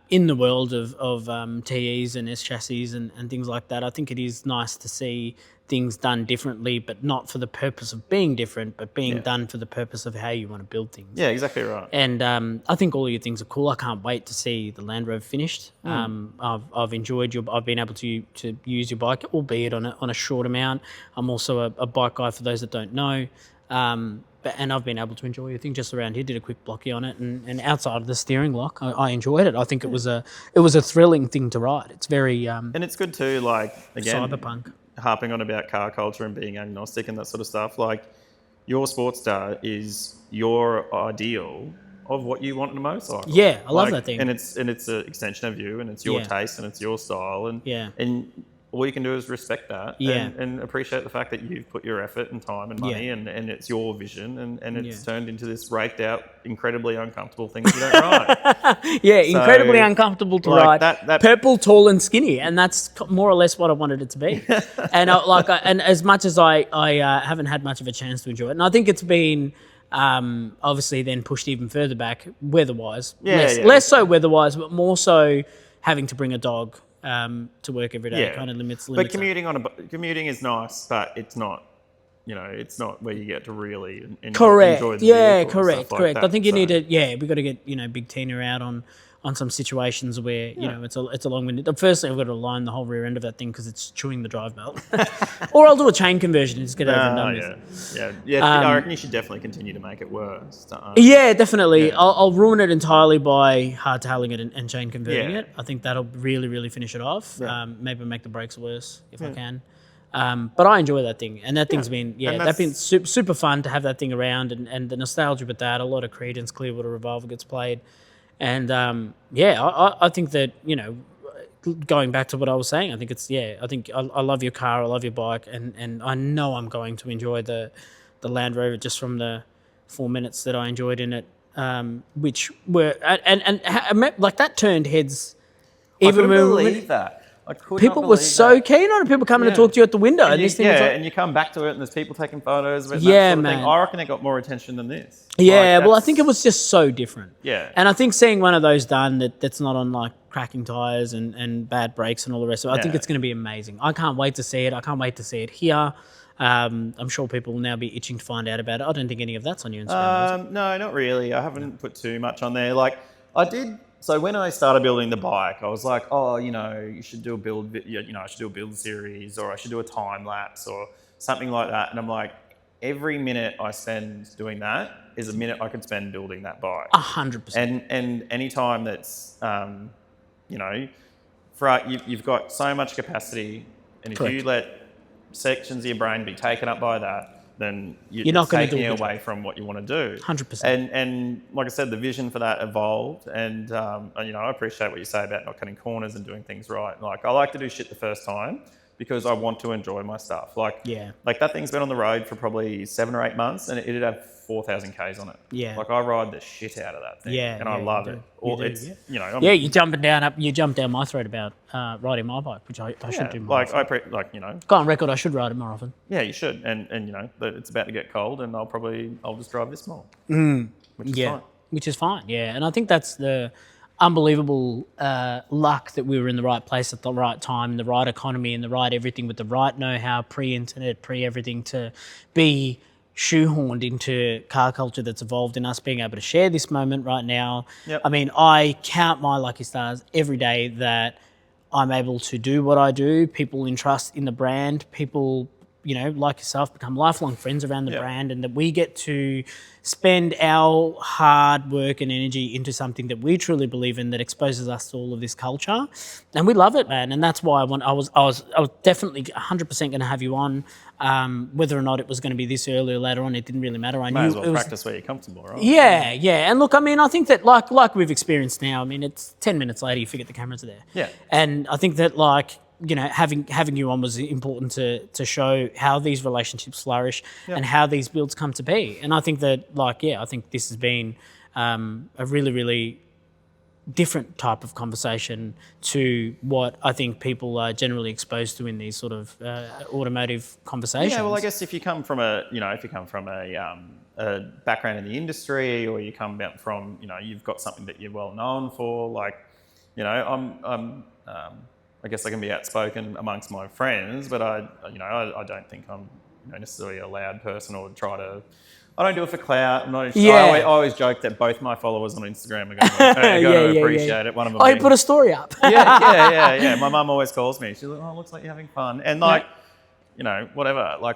in the world of TEs and S chassis and things like that, I think it is nice to see things done differently, but not for the purpose of being different, but being done for the purpose of how you want to build things. Yeah, exactly right. And I think all of your things are cool. I can't wait to see the Land Rover finished. I've enjoyed I've been able to use your bike, albeit on a short amount. I'm also a bike guy for those that don't know. And I've been able to enjoy your thing just around here. Did a quick blocky on it, and outside of the steering lock, I enjoyed it. I think it was a thrilling thing to ride. It's very and it's good too. Like again, cyberpunk. Harping on about car culture and being agnostic and that sort of stuff. Like your Sportster is your ideal of what you want in a motorcycle. Yeah, I love that thing. And it's an extension of you, and it's your taste, and it's your style, and all you can do is respect that and appreciate the fact that you've put your effort and time and money and it's your vision and it's turned into this raked out, incredibly uncomfortable thing you don't ride. Incredibly uncomfortable to ride. That purple, tall and skinny, and that's more or less what I wanted it to be. And and as much as I haven't had much of a chance to enjoy it, and I think it's been obviously then pushed even further back weather-wise. Less so weather-wise, but more so having to bring a dog to work every day kind of limits. But commuting is nice, but it's not, it's not where you get to really correct. Enjoy the correct. Like that. I think you need to. We got to get Big Tina out on some situations where it's a long-winded. Firstly, I've got to line the whole rear end of that thing because it's chewing the drive belt, or I'll do a chain conversion and just get over and done with. I reckon you should definitely continue to make it worse. Definitely. Yeah. I'll ruin it entirely by hardtailing it and chain converting it. I think that'll really, really finish it off. Maybe make the brakes worse if I can. But I enjoy that thing, and that thing's been that's been super fun to have that thing around, and the nostalgia with that. A lot of Credence Clearwater Revival gets played. And I think that, going back to what I was saying, I think it's I think I love your car, I love your bike, and I know I'm going to enjoy the Land Rover just from the 4 minutes that I enjoyed in it, which were and like that turned heads. Even I couldn't believe that. People were so keen on it. People coming to talk to you at the window. And and you come back to it and there's people taking photos of it. That sort of thing. I reckon it got more attention than this. I think it was just so different. Yeah. And I think seeing one of those done that's not on like cracking tyres and bad brakes and all the rest of it, I think it's going to be amazing. I can't wait to see it. I can't wait to see it here. I'm sure people will now be itching to find out about it. I don't think any of that's on your Instagram. No, not really. I haven't put too much on there. Like I did. So when I started building the bike, I was like, you should do a build, I should do a build series, or I should do a time lapse or something like that. And I'm like, every minute I spend doing that is a minute I could spend building that bike. 100%. And any time that's, you've got so much capacity, and if you let sections of your brain be taken up by that, then you're not going to taking away from what you want to do. 100%. And like I said, the vision for that evolved, and I appreciate what you say about not cutting corners and doing things right. Like I like to do shit the first time, because I want to enjoy my stuff. Like that thing's been on the road for probably 7 or 8 months, and it'd have 4,000 Ks on it. Yeah. Like I ride the shit out of that thing. Yeah. And I love it. You jump down my throat about riding my bike, which I should do more often. Go on record, I should ride it more often. Yeah, you should. And it's about to get cold, and I'll just drive this more. Which is fine. Which is fine, yeah. And I think that's the unbelievable luck that we were in the right place at the right time, in the right economy, in the right everything, with the right know-how, pre-internet, pre-everything, to be shoehorned into car culture that's evolved in us being able to share this moment right now. Yep. I mean, I count my lucky stars every day that I'm able to do what I do. People entrust in the brand. People, like yourself, become lifelong friends around the brand, and that we get to spend our hard work and energy into something that we truly believe in, that exposes us to all of this culture, and we love it, man. And that's why I was definitely 100% going to have you on, whether or not it was going to be this early or later on. It didn't really matter. I Might knew as well it was, practice where you're comfortable, right? Yeah. And look, I mean, I think that like we've experienced now. I mean, it's 10 minutes later, you forget the cameras are there. Yeah. And I think that having you on was important to show how these relationships flourish and how these builds come to be. And I think that, I think this has been a really, really different type of conversation to what I think people are generally exposed to in these sort of automotive conversations. Yeah, well, I guess if you come from a background in the industry, or you come from, you've got something that you're well known for, I guess I can be outspoken amongst my friends, but I don't think I'm necessarily a loud person, or I don't do it for clout. I always joke that both my followers on Instagram are going to appreciate it. One of them. You put a story up. yeah. My mum always calls me. She's like, "Oh, it looks like you're having fun," and whatever.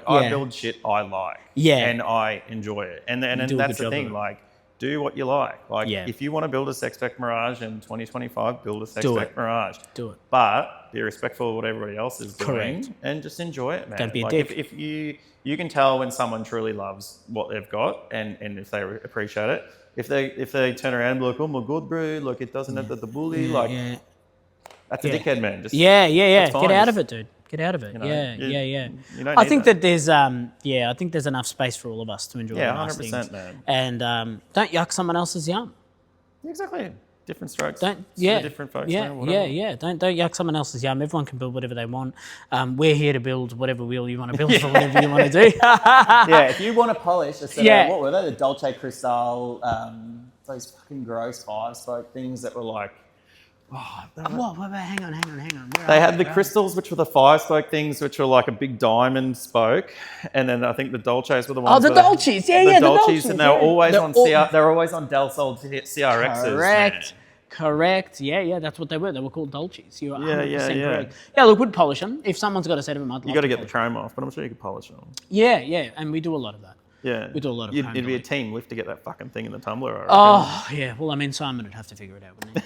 I build shit I like, and I enjoy it, and that's the thing. Do what you like. If you want to build a sex spec Mirage in 2025, build a sex spec Mirage. Do it. But be respectful of what everybody else is doing, and just enjoy it, man. Don't be a dick. If you can tell when someone truly loves what they've got, and if they appreciate it. If they turn around and be like, "Oh my god, bro, it doesn't have the bully," that's a dickhead, man. Just, Get out of it, dude. Get out of it. You don't I think that there's I think there's enough space for all of us to enjoy nice 100%, things. man. And don't yuck someone else's yum. Exactly. Different strokes. Different folks. Don't yuck someone else's yum. Everyone can build whatever they want. We're here to build whatever wheel you want to build for whatever you want to do. If you want to polish a set of, what were they? The Dolce Cristal, those fucking gross 5-spoke things that were like, hang on. They had the crystals, which were the 5-spoke things, which were like a big diamond spoke, and then I think the Dolces were the ones. The Dolces, the Dolces, and they were always they were always on Del Sol CRXs. Correct. Yeah, that's what they were. They were called Dolces. You are 100% correct. Yeah, look, we'd polish them. If someone's got a set of them, I'd love you got to get polish the chrome off, but I'm sure you could polish them. Yeah, and we do a lot of that. Yeah. We do a lot of chrome. It'd be a team lift to get that fucking thing in the tumbler. Well, I mean, Simon would have to figure it out, wouldn't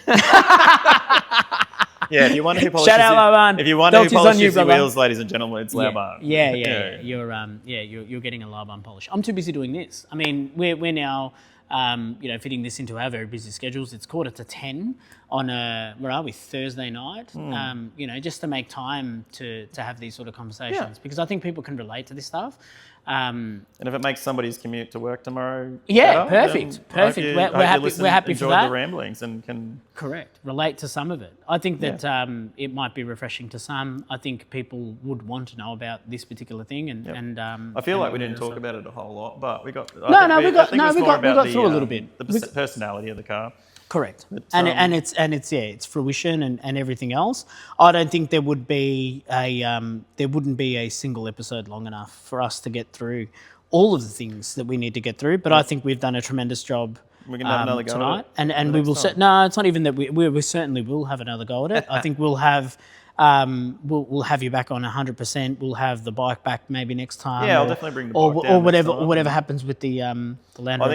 he? If you wonder who polishes, shout out Laban. If you wonder who polishes your brother. wheels, ladies and gentlemen, it's Laban. You're getting a Laban polish. I'm too busy doing this. I mean, we're now fitting this into our very busy schedules. It's 9:45 on Thursday night. Just to make time to have these sort of conversations, because I think people can relate to this stuff. And if it makes somebody's commute to work tomorrow, perfect. We're happy for that. Enjoy the ramblings and can relate to some of it. I think that it might be refreshing to some. I think people would want to know about this particular thing, and I feel like we didn't talk about it a whole lot, but we got. We got through a little bit. The personality of the car. Correct, it's fruition and everything else. I don't think there wouldn't be a single episode long enough for us to get through all of the things that we need to get through. But I think we've done a tremendous job. We're gonna have another go tonight, at it and we will. No, it's not even that. We certainly will have another go at it. I think we'll have. We'll have you back on 100%. We'll have the bike back maybe next time. Yeah, I'll definitely bring the bike down or whatever happens with the Land Rover. I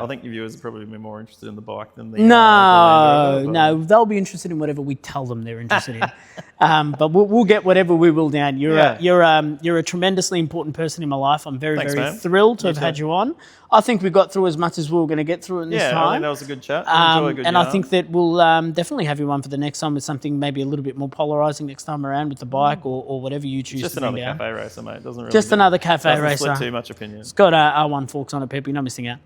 think your viewers are probably be more interested in the bike than the No, they'll be interested in whatever we tell them they're interested in. But we'll get whatever we will down. You're a tremendously important person in my life. I'm very thrilled to have had you on. I think we got through as much as we were going to get through in this time. I think that was a good chat. I think that we'll definitely have you on for the next one with something maybe a little bit more polarising next time around with the bike or whatever you choose Just to bring another down. cafe racer, mate. Doesn't really Just another cafe doesn't racer. split too much opinion. It's got R1 forks on it, Pip. You're not missing out.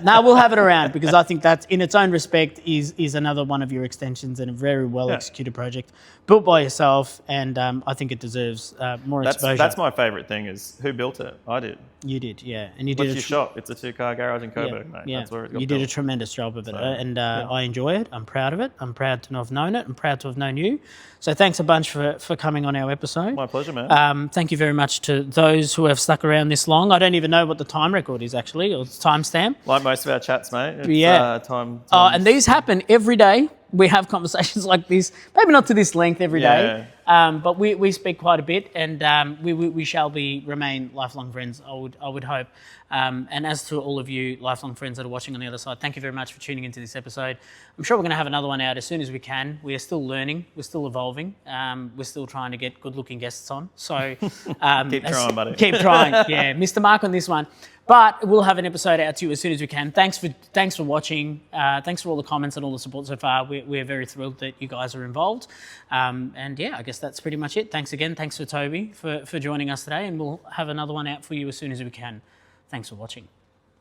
No, we'll have it around because I think that, in its own respect, is another one of your extensions and a very well executed project, built by yourself, and I think it deserves more exposure. That's my favourite thing is who built it. I did. You did, yeah, and you What's did. your shop? It's a 2-car garage in Coburg, mate. Yeah, That's where it got you built. did a tremendous job of it, and I enjoy it. I'm proud of it. I'm proud to have known it. I'm proud to have known you. So thanks a bunch for coming on our episode. My pleasure, man. Thank you very much to those who have stuck around this long. I don't even know what the time record is actually, or the timestamp. Like most of our chats, mate. It's, time. And these happen every day. We have conversations like this, maybe not to this length every day, but we speak quite a bit, and we shall remain lifelong friends. I would hope. And as to all of you lifelong friends that are watching on the other side, thank you very much for tuning into this episode. I'm sure we're going to have another one out as soon as we can. We are still learning. We're still evolving. We're still trying to get good-looking guests on. So keep trying, buddy. Keep trying. Yeah, missed the mark on this one. But we'll have an episode out to you as soon as we can. Thanks for watching. Thanks for all the comments and all the support so far. We're very thrilled that you guys are involved. And yeah, I guess that's pretty much it. Thanks again. Thanks for Toby for joining us today. And we'll have another one out for you as soon as we can. Thanks for watching.